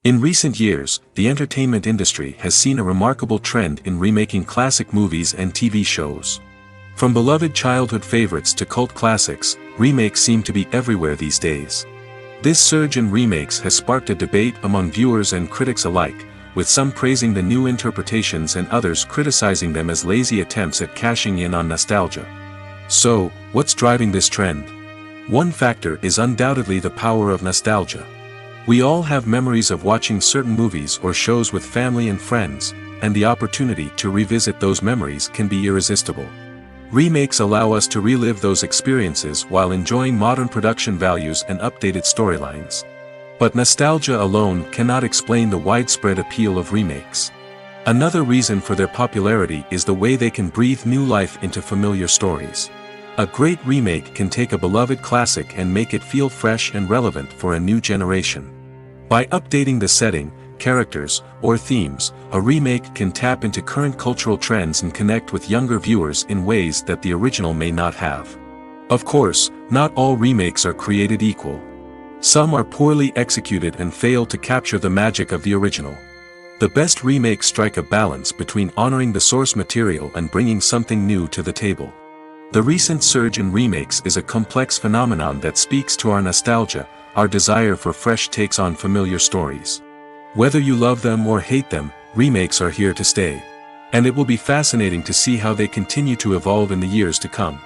In recent years, the entertainment industry has seen a remarkable trend in remaking classic movies and TV shows. From beloved childhood favorites to cult classics, remakes seem to be everywhere these days. This surge in remakes has sparked a debate among viewers and critics alike, with some praising the new interpretations and others criticizing them as lazy attempts at cashing in on nostalgia. So, what's driving this trend? One factor is undoubtedly the power of nostalgia. We all have memories of watching certain movies or shows with family and friends, and the opportunity to revisit those memories can be irresistible. Remakes allow us to relive those experiences while enjoying modern production values and updated storylines. But nostalgia alone cannot explain the widespread appeal of remakes. Another reason for their popularity is the way they can breathe new life into familiar stories. A great remake can take a beloved classic and make it feel fresh and relevant for a new generation. By updating the setting, characters, or themes, a remake can tap into current cultural trends and connect with younger viewers in ways that the original may not have. Of course, not all remakes are created equal. Some are poorly executed and fail to capture the magic of the original. The best remakes strike a balance between honoring the source material and bringing something new to the table. The recent surge in remakes is a complex phenomenon that speaks to our nostalgia, our desire for fresh takes on familiar stories. Whether you love them or hate them, remakes are here to stay. And it will be fascinating to see how they continue to evolve in the years to come.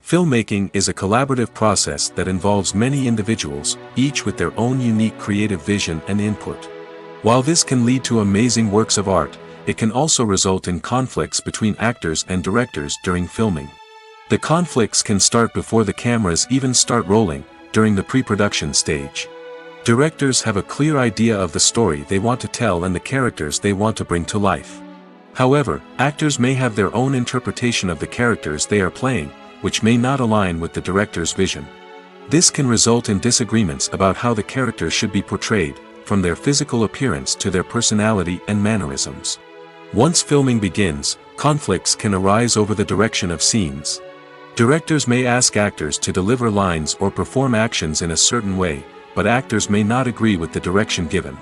Filmmaking is a collaborative process that involves many individuals, each with their own unique creative vision and input. While this can lead to amazing works of art, it can also result in conflicts between actors and directors during filming. The conflicts can start before the cameras even start rolling, during the pre-production stage. Directors have a clear idea of the story they want to tell and the characters they want to bring to life. However, actors may have their own interpretation of the characters they are playing, which may not align with the director's vision. This can result in disagreements about how the characters should be portrayed, from their physical appearance to their personality and mannerisms. Once filming begins, conflicts can arise over the direction of scenes. Directors may ask actors to deliver lines or perform actions in a certain way, but actors may not agree with the direction given.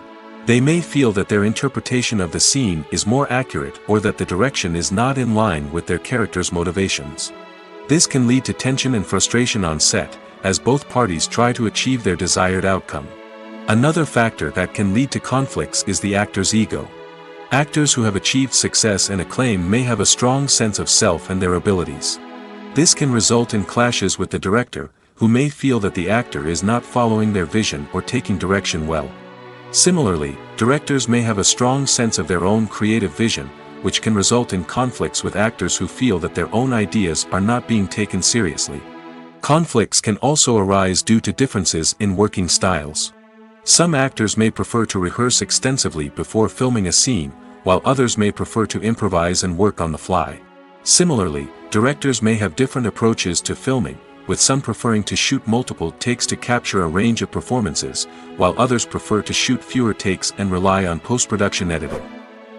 They may feel that their interpretation of the scene is more accurate or that the direction is not in line with their character's motivations. This can lead to tension and frustration on set, as both parties try to achieve their desired outcome. Another factor that can lead to conflicts is the actor's ego. Actors who have achieved success and acclaim may have a strong sense of self and their abilities. This can result in clashes with the director, who may feel that the actor is not following their vision or taking direction well. Similarly, directors may have a strong sense of their own creative vision, which can result in conflicts with actors who feel that their own ideas are not being taken seriously. Conflicts can also arise due to differences in working styles. Some actors may prefer to rehearse extensively before filming a scene, while others may prefer to improvise and work on the fly. Similarly, directors may have different approaches to filming, with some preferring to shoot multiple takes to capture a range of performances, while others prefer to shoot fewer takes and rely on post-production editing.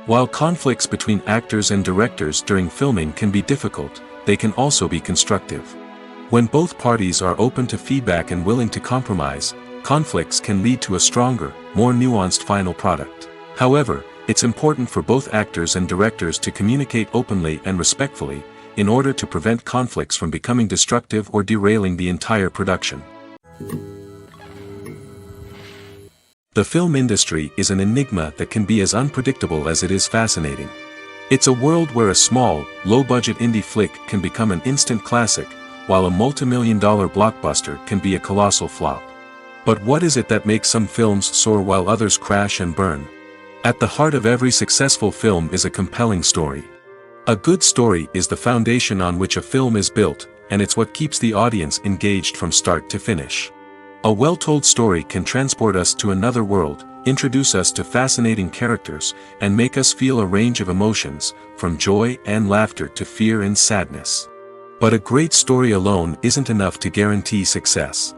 While conflicts between actors and directors during filming can be difficult, they can also be constructive. When both parties are open to feedback and willing to compromise, conflicts can lead to a stronger, more nuanced final product. However, it's important for both actors and directors to communicate openly and respectfully, in order to prevent conflicts from becoming destructive or derailing the entire production. The film industry is an enigma that can be as unpredictable as it is fascinating. It's a world where a small, low-budget indie flick can become an instant classic, while a multi-million-dollar blockbuster can be a colossal flop. But what is it that makes some films soar while others crash and burn? At the heart of every successful film is a compelling story. A good story is the foundation on which a film is built, and it's what keeps the audience engaged from start to finish. A well-told story can transport us to another world, introduce us to fascinating characters, and make us feel a range of emotions, from joy and laughter to fear and sadness. But a great story alone isn't enough to guarantee success.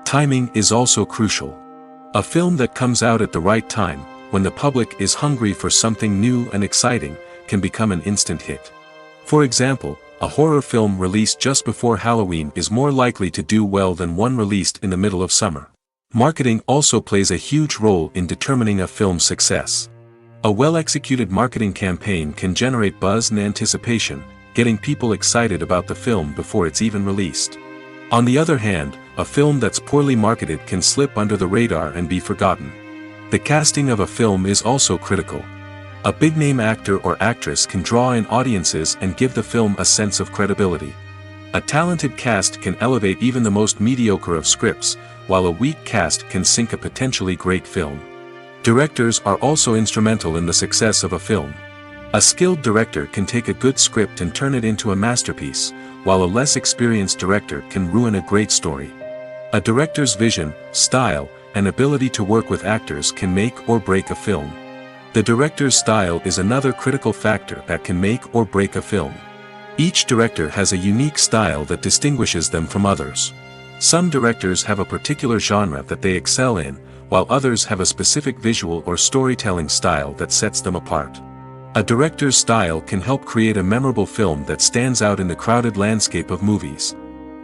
Timing is also crucial. A film that comes out at the right time, when the public is hungry for something new and exciting, can become an instant hit. For example, a horror film released just before Halloween is more likely to do well than one released in the middle of summer. Marketing also plays a huge role in determining a film's success. A well-executed marketing campaign can generate buzz and anticipation, getting people excited about the film before it's even released. On the other hand, a film that's poorly marketed can slip under the radar and be forgotten. The casting of a film is also critical. A big-name actor or actress can draw in audiences and give the film a sense of credibility. A talented cast can elevate even the most mediocre of scripts, while a weak cast can sink a potentially great film. Directors are also instrumental in the success of a film. A skilled director can take a good script and turn it into a masterpiece, while a less experienced director can ruin a great story. A director's vision, style, and ability to work with actors can make or break a film. The director's style is another critical factor that can make or break a film. Each director has a unique style that distinguishes them from others. Some directors have a particular genre that they excel in, while others have a specific visual or storytelling style that sets them apart. A director's style can help create a memorable film that stands out in the crowded landscape of movies.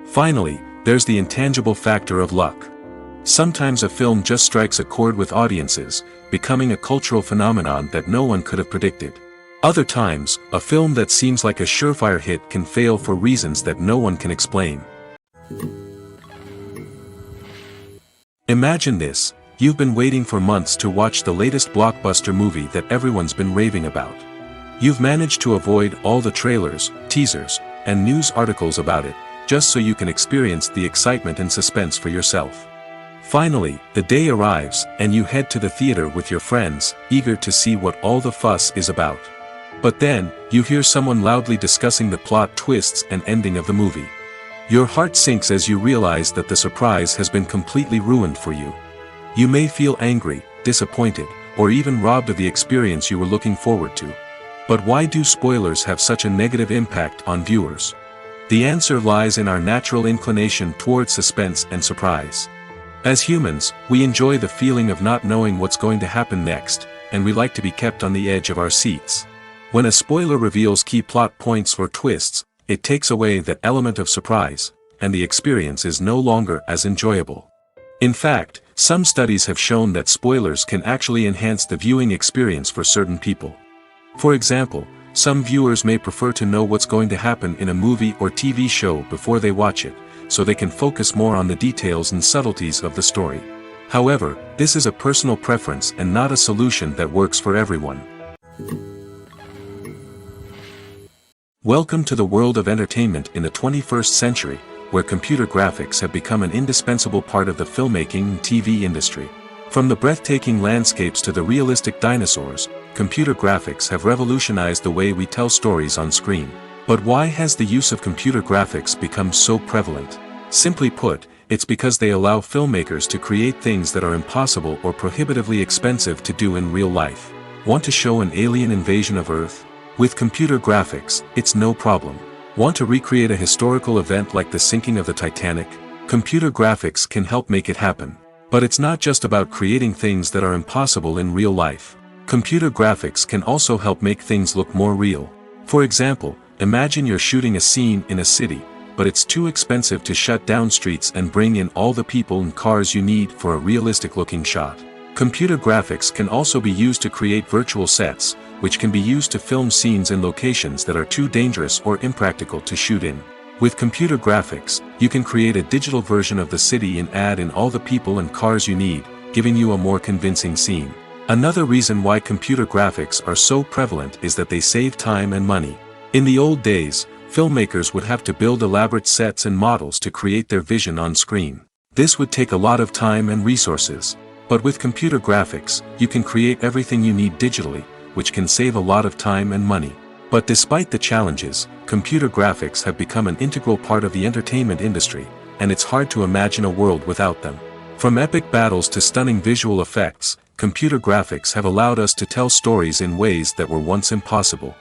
Finally, there's the intangible factor of luck. Sometimes a film just strikes a chord with audiences, becoming a cultural phenomenon that no one could have predicted. Other times, a film that seems like a surefire hit can fail for reasons that no one can explain. Imagine this: you've been waiting for months to watch the latest blockbuster movie that everyone's been raving about. You've managed to avoid all the trailers, teasers, and news articles about it, just so you can experience the excitement and suspense for yourself. Finally, the day arrives, and you head to the theater with your friends, eager to see what all the fuss is about. But then, you hear someone loudly discussing the plot twists and ending of the movie. Your heart sinks as you realize that the surprise has been completely ruined for you. You may feel angry, disappointed, or even robbed of the experience you were looking forward to. But why do spoilers have such a negative impact on viewers? The answer lies in our natural inclination toward suspense and surprise. As humans, we enjoy the feeling of not knowing what's going to happen next, and we like to be kept on the edge of our seats. When a spoiler reveals key plot points or twists, it takes away that element of surprise, and the experience is no longer as enjoyable. In fact, some studies have shown that spoilers can actually enhance the viewing experience for certain people. For example, some viewers may prefer to know what's going to happen in a movie or TV show before they watch it, so they can focus more on the details and subtleties of the story. However, this is a personal preference and not a solution that works for everyone. Welcome to the world of entertainment in the 21st century, where computer graphics have become an indispensable part of the filmmaking and TV industry. From the breathtaking landscapes to the realistic dinosaurs, computer graphics have revolutionized the way we tell stories on screen. But why has the use of computer graphics become so prevalent? Simply put, it's because they allow filmmakers to create things that are impossible or prohibitively expensive to do in real life. Want to show an alien invasion of Earth? With computer graphics, it's no problem. Want to recreate a historical event like the sinking of the Titanic? Computer graphics can help make it happen. But it's not just about creating things that are impossible in real life. Computer graphics can also help make things look more real. For example, imagine you're shooting a scene in a city, but it's too expensive to shut down streets and bring in all the people and cars you need for a realistic-looking shot. Computer graphics can also be used to create virtual sets, which can be used to film scenes in locations that are too dangerous or impractical to shoot in. With computer graphics, you can create a digital version of the city and add in all the people and cars you need, giving you a more convincing scene. Another reason why computer graphics are so prevalent is that they save time and money. In the old days, filmmakers would have to build elaborate sets and models to create their vision on screen. This would take a lot of time and resources. But with computer graphics, you can create everything you need digitally, which can save a lot of time and money. But despite the challenges, computer graphics have become an integral part of the entertainment industry, and it's hard to imagine a world without them. From epic battles to stunning visual effects, computer graphics have allowed us to tell stories in ways that were once impossible.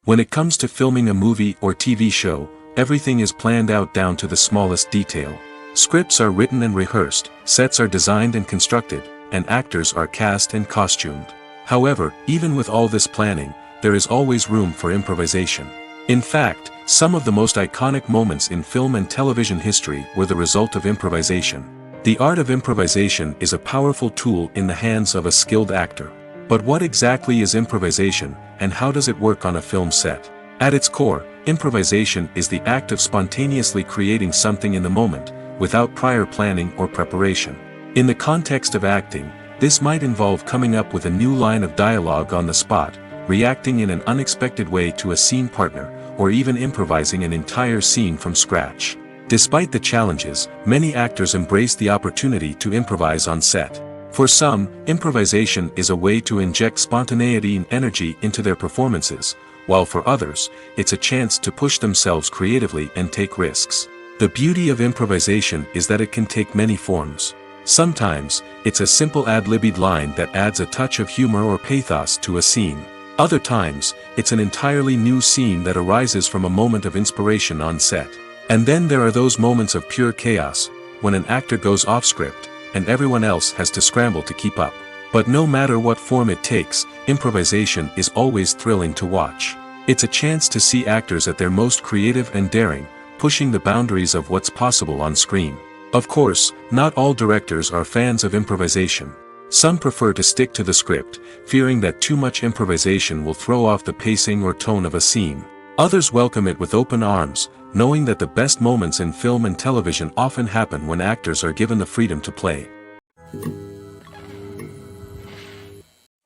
When it comes to filming a movie or TV show, everything is planned out down to the smallest detail. Scripts are written and rehearsed, sets are designed and constructed, and actors are cast and costumed. However, even with all this planning, there is always room for improvisation. In fact, some of the most iconic moments in film and television history were the result of improvisation. The art of improvisation is a powerful tool in the hands of a skilled actor. But what exactly is improvisation, and how does it work on a film set? At its core, improvisation is the act of spontaneously creating something in the moment, without prior planning or preparation. In the context of acting, this might involve coming up with a new line of dialogue on the spot, reacting in an unexpected way to a scene partner, or even improvising an entire scene from scratch. Despite the challenges, many actors embrace the opportunity to improvise on set. For some, improvisation is a way to inject spontaneity and energy into their performances, while for others, it's a chance to push themselves creatively and take risks. The beauty of improvisation is that it can take many forms. Sometimes, it's a simple ad-libbed line that adds a touch of humor or pathos to a scene. Other times, it's an entirely new scene that arises from a moment of inspiration on set. And then there are those moments of pure chaos, when an actor goes off script, and everyone else has to scramble to keep up. But no matter what form it takes, improvisation is always thrilling to watch. It's a chance to see actors at their most creative and daring, pushing the boundaries of what's possible on screen. Of course, not all directors are fans of improvisation. Some prefer to stick to the script, fearing that too much improvisation will throw off the pacing or tone of a scene. Others welcome it with open arms, knowing that the best moments in film and television often happen when actors are given the freedom to play.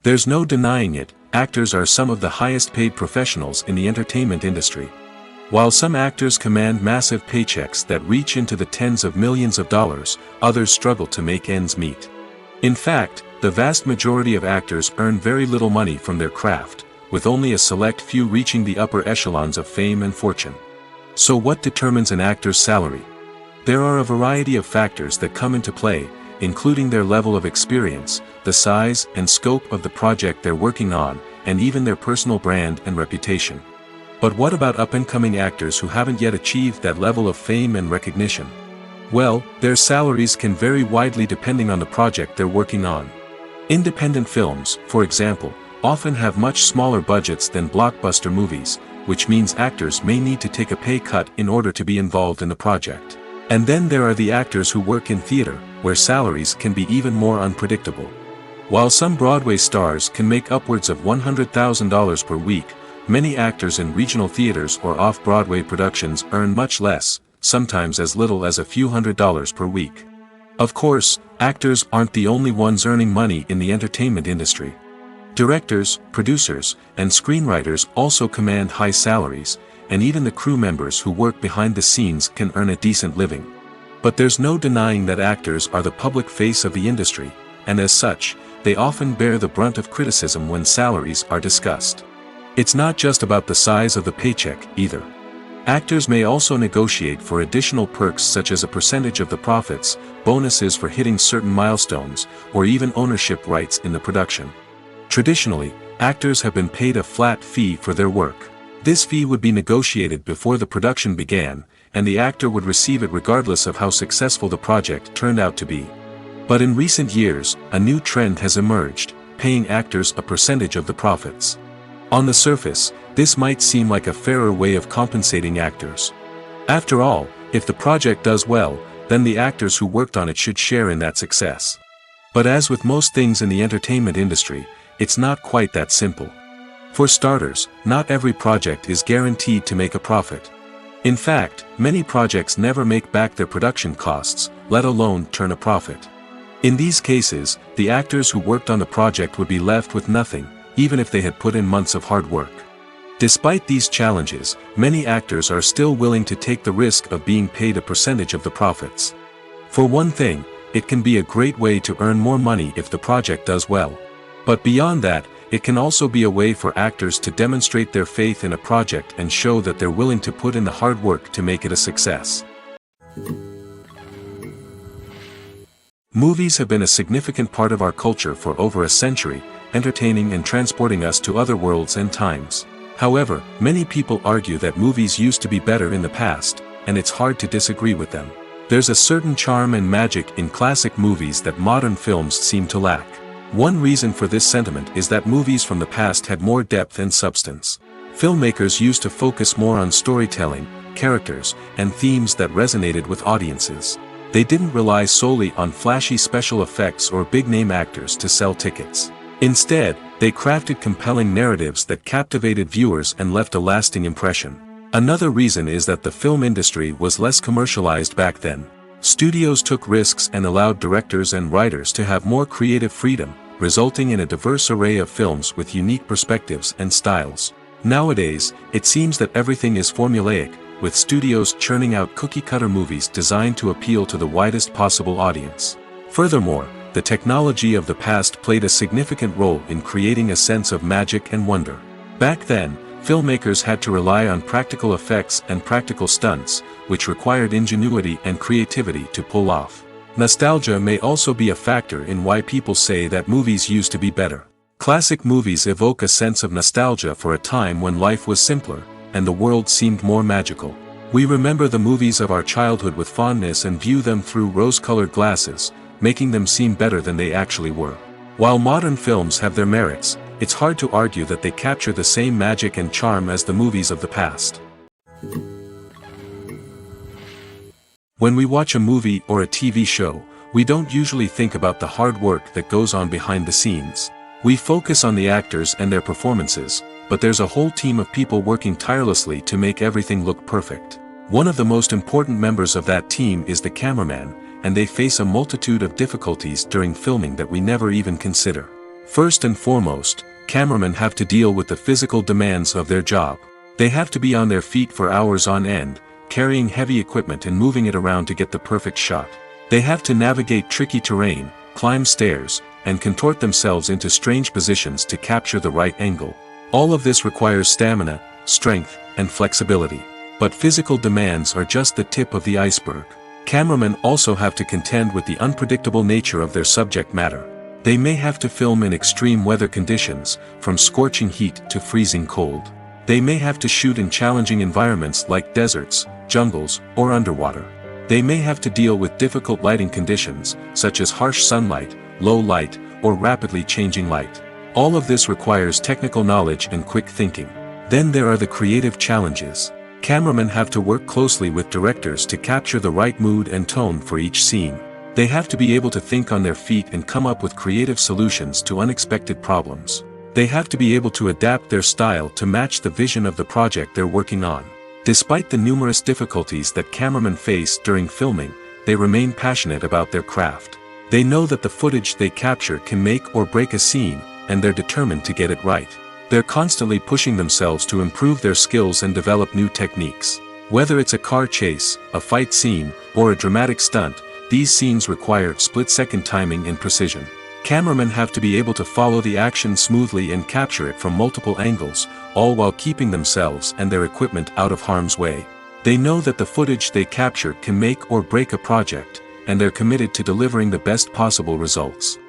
There's no denying it, actors are some of the highest paid professionals in the entertainment industry. While some actors command massive paychecks that reach into the tens of millions of dollars, others struggle to make ends meet. In fact, the vast majority of actors earn very little money from their craft, with only a select few reaching the upper echelons of fame and fortune. So what determines an actor's salary? There are a variety of factors that come into play, including their level of experience, the size and scope of the project they're working on, and even their personal brand and reputation. But what about up-and-coming actors who haven't yet achieved that level of fame and recognition? Well, their salaries can vary widely depending on the project they're working on. Independent films, for example, often have much smaller budgets than blockbuster movies, which means actors may need to take a pay cut in order to be involved in the project. And then there are the actors who work in theater, where salaries can be even more unpredictable. While some Broadway stars can make upwards of $100,000 per week, many actors in regional theaters or off-Broadway productions earn much less, sometimes as little as a few $100s per week. Of course, actors aren't the only ones earning money in the entertainment industry. Directors, producers, and screenwriters also command high salaries, and even the crew members who work behind the scenes can earn a decent living. But there's no denying that actors are the public face of the industry, and as such, they often bear the brunt of criticism when salaries are discussed. It's not just about the size of the paycheck, either. Actors may also negotiate for additional perks such as a percentage of the profits, bonuses for hitting certain milestones, or even ownership rights in the production. Traditionally, actors have been paid a flat fee for their work. This fee would be negotiated before the production began, and the actor would receive it regardless of how successful the project turned out to be. But in recent years, a new trend has emerged, paying actors a percentage of the profits. On the surface, this might seem like a fairer way of compensating actors. After all, if the project does well, then the actors who worked on it should share in that success. But as with most things in the entertainment industry, it's not quite that simple. For starters, not every project is guaranteed to make a profit. In fact, many projects never make back their production costs, let alone turn a profit. In these cases, the actors who worked on the project would be left with nothing, even if they had put in months of hard work. Despite these challenges, many actors are still willing to take the risk of being paid a percentage of the profits. For one thing, it can be a great way to earn more money if the project does well. But beyond that, it can also be a way for actors to demonstrate their faith in a project and show that they're willing to put in the hard work to make it a success. Movies have been a significant part of our culture for over a century, entertaining and transporting us to other worlds and times. However, many people argue that movies used to be better in the past, and it's hard to disagree with them. There's a certain charm and magic in classic movies that modern films seem to lack. One reason for this sentiment is that movies from the past had more depth and substance. Filmmakers used to focus more on storytelling, characters, and themes that resonated with audiences. They didn't rely solely on flashy special effects or big-name actors to sell tickets. Instead, they crafted compelling narratives that captivated viewers and left a lasting impression. Another reason is that the film industry was less commercialized back then. Studios took risks and allowed directors and writers to have more creative freedom, resulting in a diverse array of films with unique perspectives and styles. Nowadays, it seems that everything is formulaic, with studios churning out cookie-cutter movies designed to appeal to the widest possible audience. Furthermore, the technology of the past played a significant role in creating a sense of magic and wonder. Back then, filmmakers had to rely on practical effects and practical stunts, which required ingenuity and creativity to pull off. Nostalgia may also be a factor in why people say that movies used to be better. Classic movies evoke a sense of nostalgia for a time when life was simpler, and the world seemed more magical. We remember the movies of our childhood with fondness and view them through rose-colored glasses, making them seem better than they actually were. While modern films have their merits, it's hard to argue that they capture the same magic and charm as the movies of the past. When we watch a movie or a TV show, we don't usually think about the hard work that goes on behind the scenes. We focus on the actors and their performances, but there's a whole team of people working tirelessly to make everything look perfect. One of the most important members of that team is the cameraman, and they face a multitude of difficulties during filming that we never even consider. First and foremost, cameramen have to deal with the physical demands of their job. They have to be on their feet for hours on end, carrying heavy equipment and moving it around to get the perfect shot. They have to navigate tricky terrain, climb stairs, and contort themselves into strange positions to capture the right angle. All of this requires stamina, strength, and flexibility. But physical demands are just the tip of the iceberg. Cameramen also have to contend with the unpredictable nature of their subject matter. They may have to film in extreme weather conditions, from scorching heat to freezing cold. They may have to shoot in challenging environments like deserts, jungles, or underwater. They may have to deal with difficult lighting conditions, such as harsh sunlight, low light, or rapidly changing light. All of this requires technical knowledge and quick thinking. Then there are the creative challenges. Cameramen have to work closely with directors to capture the right mood and tone for each scene. They have to be able to think on their feet and come up with creative solutions to unexpected problems. They have to be able to adapt their style to match the vision of the project they're working on. Despite the numerous difficulties that cameramen face during filming, they remain passionate about their craft. They know that the footage they capture can make or break a scene, and they're determined to get it right. They're constantly pushing themselves to improve their skills and develop new techniques. Whether it's a car chase, a fight scene, or a dramatic stunt, these scenes require split-second timing and precision. Cameramen have to be able to follow the action smoothly and capture it from multiple angles, all while keeping themselves and their equipment out of harm's way. They know that the footage they capture can make or break a project, and they're committed to delivering the best possible results.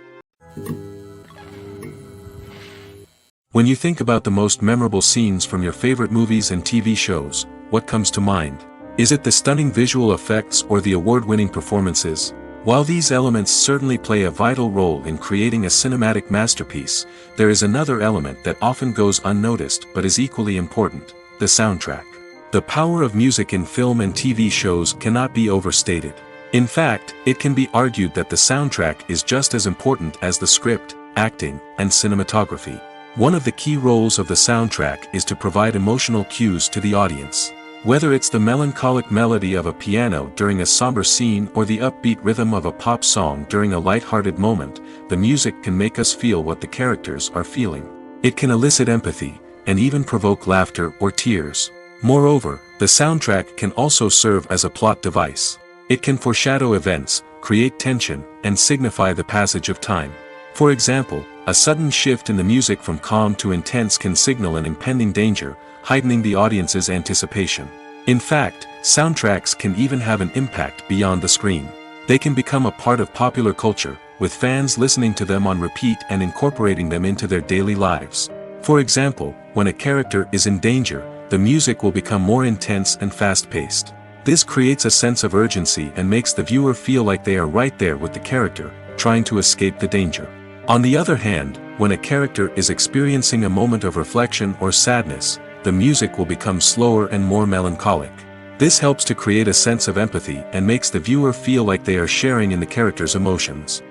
When you think about the most memorable scenes from your favorite movies and TV shows, what comes to mind? Is it the stunning visual effects or the award-winning performances? While these elements certainly play a vital role in creating a cinematic masterpiece, there is another element that often goes unnoticed but is equally important: the soundtrack. The power of music in film and TV shows cannot be overstated. In fact, it can be argued that the soundtrack is just as important as the script, acting, and cinematography. One of the key roles of the soundtrack is to provide emotional cues to the audience. Whether it's the melancholic melody of a piano during a somber scene or the upbeat rhythm of a pop song during a light-hearted moment, the music can make us feel what the characters are feeling. It can elicit empathy, and even provoke laughter or tears. Moreover, the soundtrack can also serve as a plot device. It can foreshadow events, create tension, and signify the passage of time. For example, a sudden shift in the music from calm to intense can signal an impending danger, heightening the audience's anticipation. In fact, soundtracks can even have an impact beyond the screen. They can become a part of popular culture, with fans listening to them on repeat and incorporating them into their daily lives. For example, when a character is in danger, the music will become more intense and fast-paced. This creates a sense of urgency and makes the viewer feel like they are right there with the character, trying to escape the danger. On the other hand, when a character is experiencing a moment of reflection or sadness, the music will become slower and more melancholic. This helps to create a sense of empathy and makes the viewer feel like they are sharing in the character's emotions.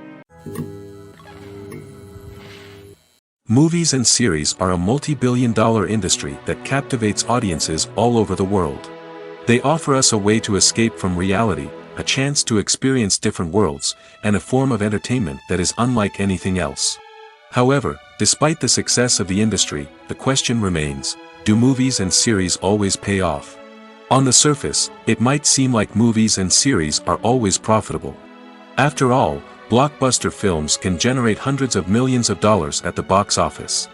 Movies and series are a multi-billion-dollar industry that captivates audiences all over the world. They offer us a way to escape from reality, a chance to experience different worlds, and a form of entertainment that is unlike anything else. However, despite the success of the industry, the question remains: do movies and series always pay off? On the surface, it might seem like movies and series are always profitable. After all, blockbuster films can generate hundreds of millions of dollars at the box office.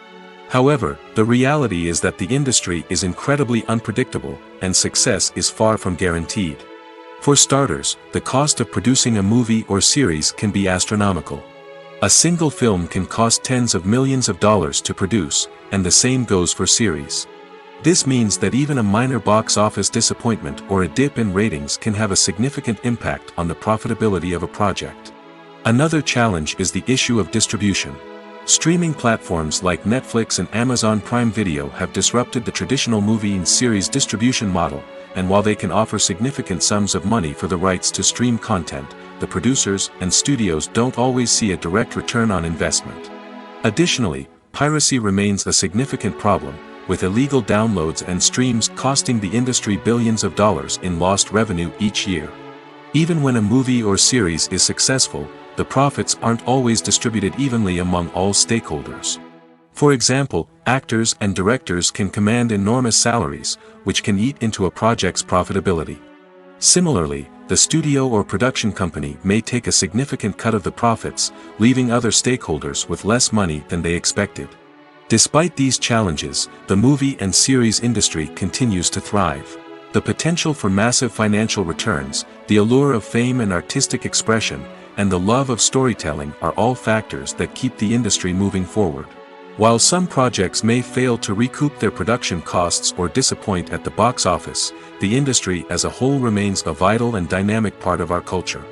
However, the reality is that the industry is incredibly unpredictable, and success is far from guaranteed. For starters, the cost of producing a movie or series can be astronomical. A single film can cost tens of millions of dollars to produce, and the same goes for series. This means that even a minor box office disappointment or a dip in ratings can have a significant impact on the profitability of a project. Another challenge is the issue of distribution. Streaming platforms like Netflix and Amazon Prime Video have disrupted the traditional movie and series distribution model, and while they can offer significant sums of money for the rights to stream content, the producers and studios don't always see a direct return on investment. Additionally, piracy remains a significant problem, with illegal downloads and streams costing the industry billions of dollars in lost revenue each year. Even when a movie or series is successful, the profits aren't always distributed evenly among all stakeholders. For example, actors and directors can command enormous salaries, which can eat into a project's profitability. Similarly, the studio or production company may take a significant cut of the profits, leaving other stakeholders with less money than they expected. Despite these challenges, the movie and series industry continues to thrive. The potential for massive financial returns, the allure of fame and artistic expression, and the love of storytelling are all factors that keep the industry moving forward. While some projects may fail to recoup their production costs or disappoint at the box office, the industry as a whole remains a vital and dynamic part of our culture.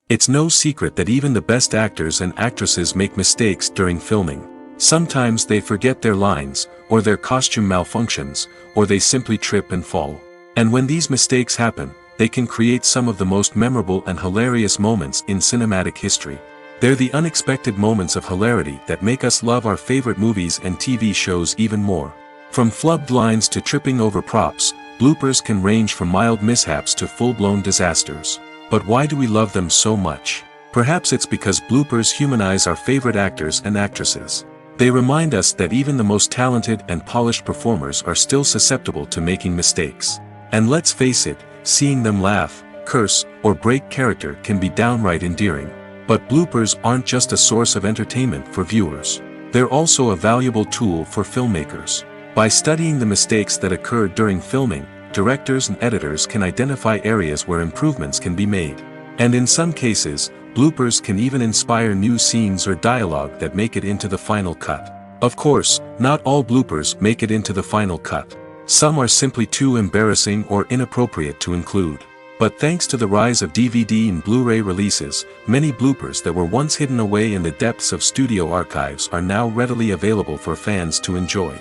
It's no secret that even the best actors and actresses make mistakes during filming. Sometimes they forget their lines, or their costume malfunctions, or they simply trip and fall. And when these mistakes happen, they can create some of the most memorable and hilarious moments in cinematic history. They're the unexpected moments of hilarity that make us love our favorite movies and TV shows even more. From flubbed lines to tripping over props, bloopers can range from mild mishaps to full-blown disasters. But why do we love them so much? Perhaps it's because bloopers humanize our favorite actors and actresses. They remind us that even the most talented and polished performers are still susceptible to making mistakes. And let's face it, seeing them laugh, curse, or break character can be downright endearing. But bloopers aren't just a source of entertainment for viewers. They're also a valuable tool for filmmakers. By studying the mistakes that occur during filming, directors and editors can identify areas where improvements can be made. And in some cases, bloopers can even inspire new scenes or dialogue that make it into the final cut. Of course, not all bloopers make it into the final cut. Some are simply too embarrassing or inappropriate to include. But thanks to the rise of DVD and Blu-ray releases, many bloopers that were once hidden away in the depths of studio archives are now readily available for fans to enjoy.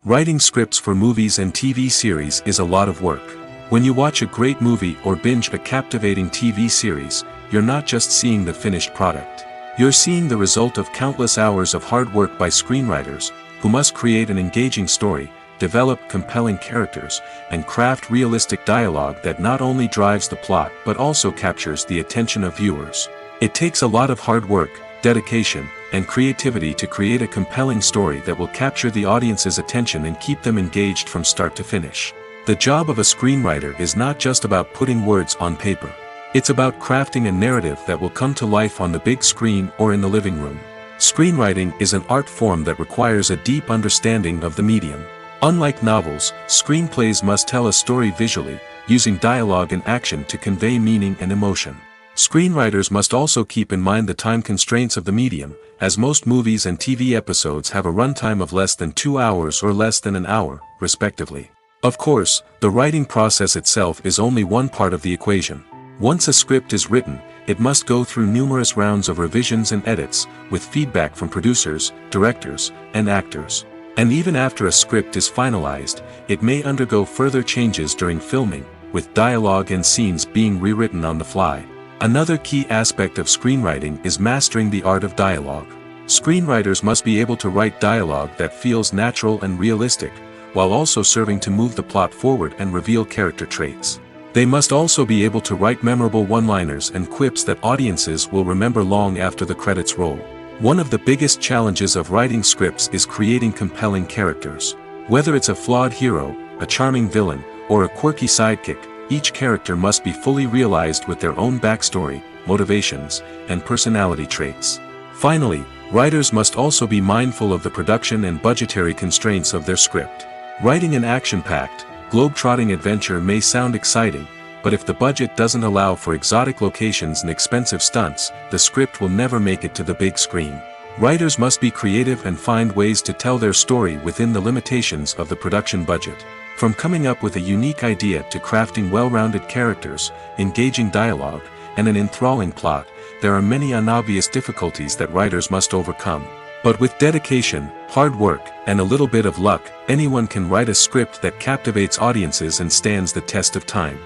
Writing scripts for movies and TV series is a lot of work. When you watch a great movie or binge a captivating TV series, you're not just seeing the finished product. You're seeing the result of countless hours of hard work by screenwriters, who must create an engaging story, develop compelling characters, and craft realistic dialogue that not only drives the plot but also captures the attention of viewers. It takes a lot of hard work, dedication, and creativity to create a compelling story that will capture the audience's attention and keep them engaged from start to finish. The job of a screenwriter is not just about putting words on paper. It's about crafting a narrative that will come to life on the big screen or in the living room. Screenwriting is an art form that requires a deep understanding of the medium. Unlike novels, screenplays must tell a story visually, using dialogue and action to convey meaning and emotion. Screenwriters must also keep in mind the time constraints of the medium, as most movies and TV episodes have a runtime of less than 2 hours or less than an hour, respectively. Of course, the writing process itself is only one part of the equation. Once a script is written, it must go through numerous rounds of revisions and edits, with feedback from producers, directors, and actors. And even after a script is finalized, it may undergo further changes during filming, with dialogue and scenes being rewritten on the fly. Another key aspect of screenwriting is mastering the art of dialogue. Screenwriters must be able to write dialogue that feels natural and realistic, while also serving to move the plot forward and reveal character traits. They must also be able to write memorable one-liners and quips that audiences will remember long after the credits roll. One of the biggest challenges of writing scripts is creating compelling characters. Whether it's a flawed hero, a charming villain, or a quirky sidekick, each character must be fully realized with their own backstory, motivations, and personality traits. Finally, writers must also be mindful of the production and budgetary constraints of their script. Writing an action-packed, globe-trotting adventure may sound exciting, but if the budget doesn't allow for exotic locations and expensive stunts, the script will never make it to the big screen. Writers must be creative and find ways to tell their story within the limitations of the production budget. From coming up with a unique idea to crafting well-rounded characters, engaging dialogue, and an enthralling plot, there are many unobvious difficulties that writers must overcome. But with dedication, hard work, and a little bit of luck, anyone can write a script that captivates audiences and stands the test of time.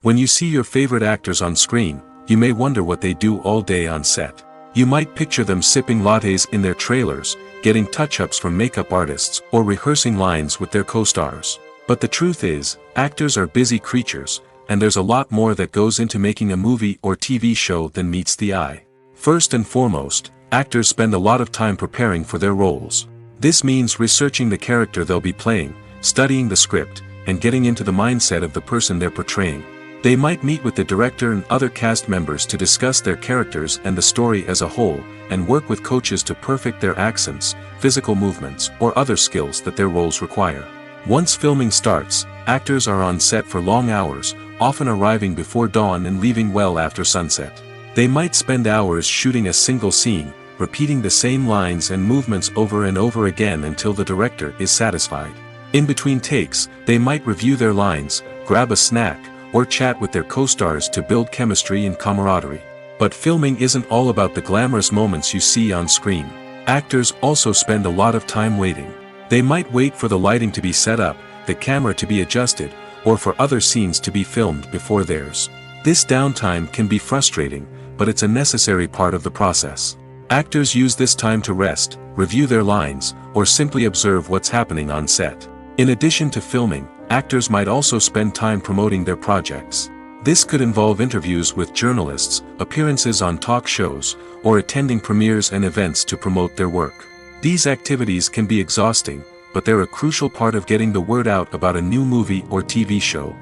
When you see your favorite actors on screen, you may wonder what they do all day on set. You might picture them sipping lattes in their trailers, getting touch-ups from makeup artists, or rehearsing lines with their co-stars. But the truth is, actors are busy creatures, and there's a lot more that goes into making a movie or TV show than meets the eye. First and foremost, actors spend a lot of time preparing for their roles. This means researching the character they'll be playing, studying the script, and getting into the mindset of the person they're portraying. They might meet with the director and other cast members to discuss their characters and the story as a whole, and work with coaches to perfect their accents, physical movements, or other skills that their roles require. Once filming starts, actors are on set for long hours, often arriving before dawn and leaving well after sunset. They might spend hours shooting a single scene, repeating the same lines and movements over and over again until the director is satisfied. In between takes, they might review their lines, grab a snack, or chat with their co-stars to build chemistry and camaraderie. But filming isn't all about the glamorous moments you see on screen. Actors also spend a lot of time waiting. They might wait for the lighting to be set up, the camera to be adjusted, or for other scenes to be filmed before theirs. This downtime can be frustrating, but it's a necessary part of the process. Actors use this time to rest, review their lines, or simply observe what's happening on set. In addition to filming, actors might also spend time promoting their projects. This could involve interviews with journalists, appearances on talk shows, or attending premieres and events to promote their work. These activities can be exhausting, but they're a crucial part of getting the word out about a new movie or TV show.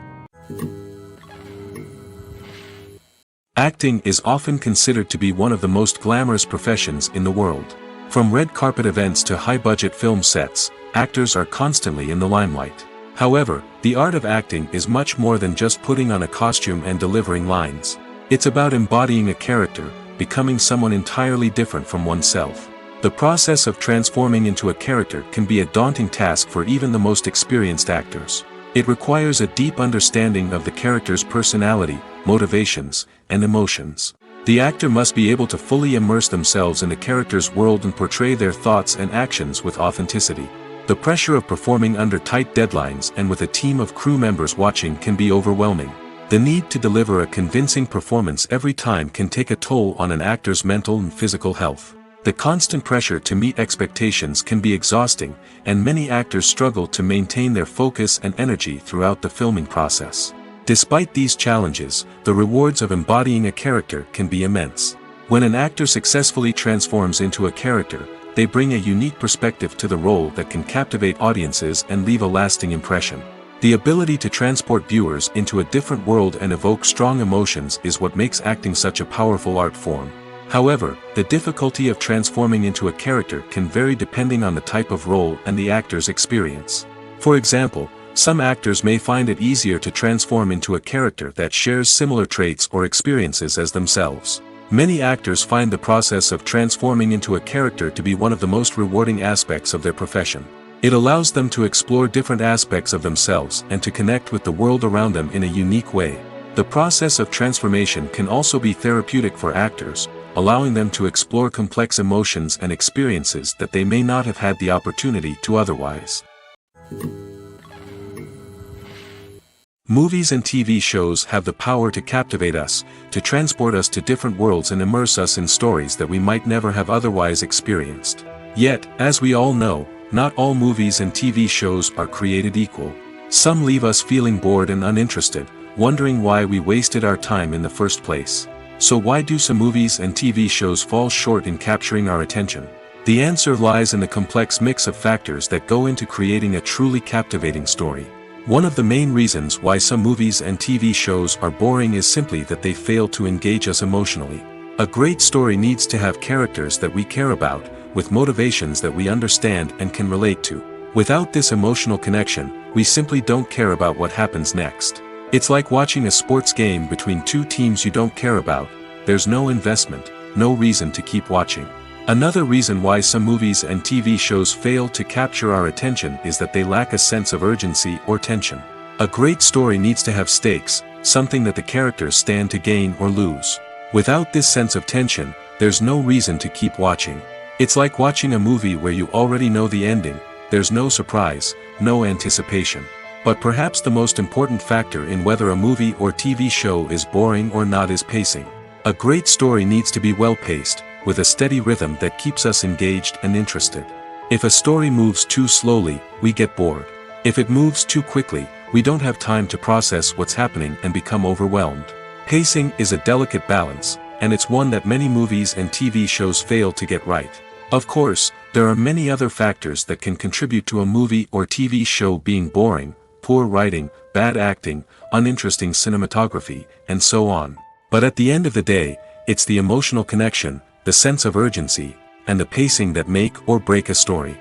Acting is often considered to be one of the most glamorous professions in the world. From red carpet events to high-budget film sets, actors are constantly in the limelight. However, the art of acting is much more than just putting on a costume and delivering lines. It's about embodying a character, becoming someone entirely different from oneself. The process of transforming into a character can be a daunting task for even the most experienced actors. It requires a deep understanding of the character's personality, motivations, and emotions. The actor must be able to fully immerse themselves in the character's world and portray their thoughts and actions with authenticity. The pressure of performing under tight deadlines and with a team of crew members watching can be overwhelming. The need to deliver a convincing performance every time can take a toll on an actor's mental and physical health. The constant pressure to meet expectations can be exhausting, and many actors struggle to maintain their focus and energy throughout the filming process. Despite these challenges, the rewards of embodying a character can be immense. When an actor successfully transforms into a character, they bring a unique perspective to the role that can captivate audiences and leave a lasting impression. The ability to transport viewers into a different world and evoke strong emotions is what makes acting such a powerful art form. However, the difficulty of transforming into a character can vary depending on the type of role and the actor's experience. For example, some actors may find it easier to transform into a character that shares similar traits or experiences as themselves. Many actors find the process of transforming into a character to be one of the most rewarding aspects of their profession. It allows them to explore different aspects of themselves and to connect with the world around them in a unique way. The process of transformation can also be therapeutic for actors, allowing them to explore complex emotions and experiences that they may not have had the opportunity to otherwise. Movies and TV shows have the power to captivate us, to transport us to different worlds and immerse us in stories that we might never have otherwise experienced. Yet, as we all know, not all movies and TV shows are created equal. Some leave us feeling bored and uninterested, wondering why we wasted our time in the first place. So why do some movies and TV shows fall short in capturing our attention? The answer lies in the complex mix of factors that go into creating a truly captivating story. One of the main reasons why some movies and TV shows are boring is simply that they fail to engage us emotionally. A great story needs to have characters that we care about, with motivations that we understand and can relate to. Without this emotional connection, we simply don't care about what happens next. It's like watching a sports game between two teams you don't care about. There's no investment, no reason to keep watching. Another reason why some movies and TV shows fail to capture our attention is that they lack a sense of urgency or tension. A great story needs to have stakes, something that the characters stand to gain or lose. Without this sense of tension, there's no reason to keep watching. It's like watching a movie where you already know the ending. There's no surprise, no anticipation. But perhaps the most important factor in whether a movie or TV show is boring or not is pacing. A great story needs to be well-paced, with a steady rhythm that keeps us engaged and interested. If a story moves too slowly, we get bored. If it moves too quickly, we don't have time to process what's happening and become overwhelmed. Pacing is a delicate balance, and it's one that many movies and TV shows fail to get right. Of course, there are many other factors that can contribute to a movie or TV show being boring: poor writing, bad acting, uninteresting cinematography, and so on. But at the end of the day, it's the emotional connection, the sense of urgency, and the pacing that make or break a story.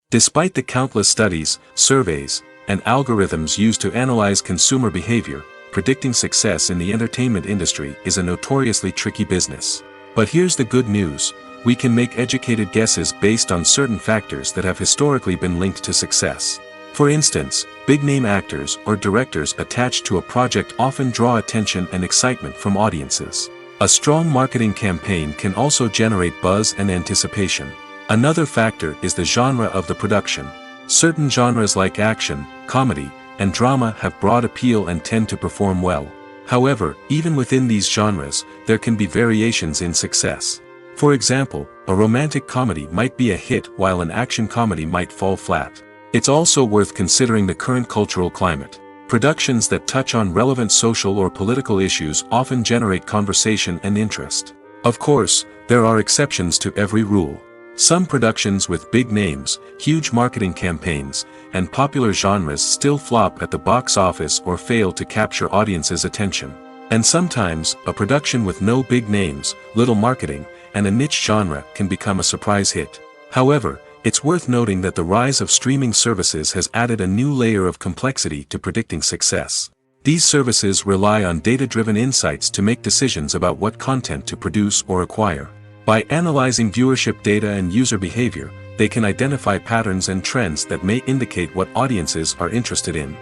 Despite the countless studies, surveys, and algorithms used to analyze consumer behavior, predicting success in the entertainment industry is a notoriously tricky business. But here's the good news: we can make educated guesses based on certain factors that have historically been linked to success. For instance, big-name actors or directors attached to a project often draw attention and excitement from audiences. A strong marketing campaign can also generate buzz and anticipation. Another factor is the genre of the production. Certain genres like action, comedy, and drama have broad appeal and tend to perform well. However, even within these genres, there can be variations in success. For example, a romantic comedy might be a hit while an action comedy might fall flat. It's also worth considering the current cultural climate. Productions that touch on relevant social or political issues often generate conversation and interest. Of course, there are exceptions to every rule. Some productions with big names, huge marketing campaigns, and popular genres still flop at the box office or fail to capture audiences' attention. And sometimes, a production with no big names, little marketing, and a niche genre can become a surprise hit. However, it's worth noting that the rise of streaming services has added a new layer of complexity to predicting success. These services rely on data-driven insights to make decisions about what content to produce or acquire. By analyzing viewership data and user behavior, they can identify patterns and trends that may indicate what audiences are interested in.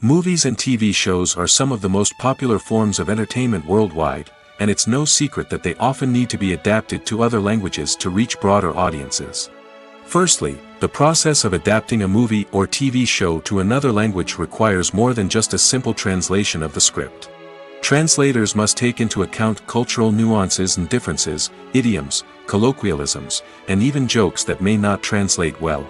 Movies and TV shows are some of the most popular forms of entertainment worldwide, and it's no secret that they often need to be adapted to other languages to reach broader audiences. Firstly, the process of adapting a movie or TV show to another language requires more than just a simple translation of the script. Translators must take into account cultural nuances and differences, idioms, colloquialisms, and even jokes that may not translate well.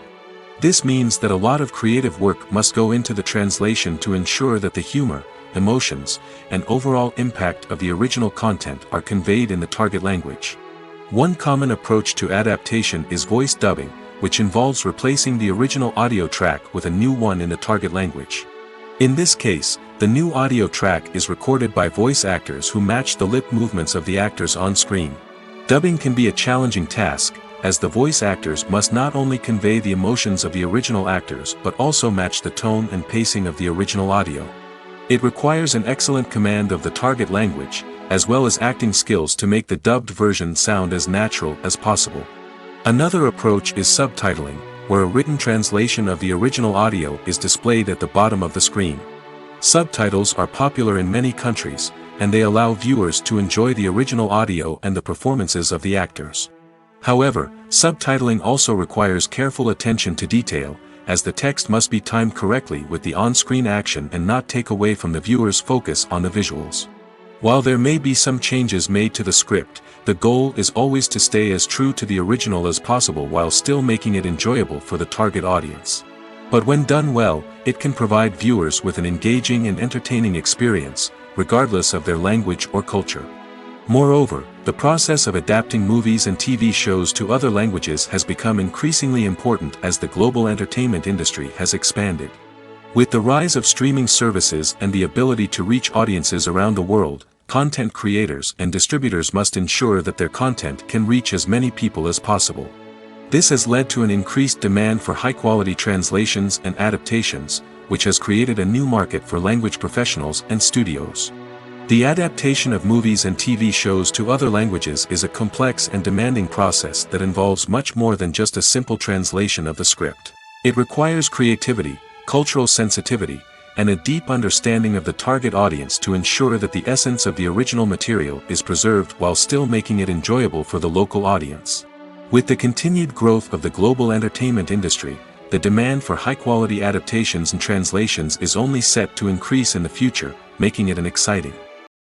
This means that a lot of creative work must go into the translation to ensure that the humor, emotions, and overall impact of the original content are conveyed in the target language. One common approach to adaptation is voice dubbing, which involves replacing the original audio track with a new one in the target language. In this case, the new audio track is recorded by voice actors who match the lip movements of the actors on screen. Dubbing can be a challenging task, as the voice actors must not only convey the emotions of the original actors but also match the tone and pacing of the original audio. It requires an excellent command of the target language, as well as acting skills to make the dubbed version sound as natural as possible. Another approach is subtitling, where a written translation of the original audio is displayed at the bottom of the screen. Subtitles are popular in many countries, and they allow viewers to enjoy the original audio and the performances of the actors. However, subtitling also requires careful attention to detail, as the text must be timed correctly with the on-screen action and not take away from the viewer's focus on the visuals. While there may be some changes made to the script, the goal is always to stay as true to the original as possible while still making it enjoyable for the target audience. But when done well, it can provide viewers with an engaging and entertaining experience, regardless of their language or culture. Moreover, the process of adapting movies and TV shows to other languages has become increasingly important as the global entertainment industry has expanded. With the rise of streaming services and the ability to reach audiences around the world, content creators and distributors must ensure that their content can reach as many people as possible. This has led to an increased demand for high-quality translations and adaptations, which has created a new market for language professionals and studios. The adaptation of movies and TV shows to other languages is a complex and demanding process that involves much more than just a simple translation of the script. It requires creativity, cultural sensitivity, and a deep understanding of the target audience to ensure that the essence of the original material is preserved while still making it enjoyable for the local audience. With the continued growth of the global entertainment industry, the demand for high-quality adaptations and translations is only set to increase in the future, making it an exciting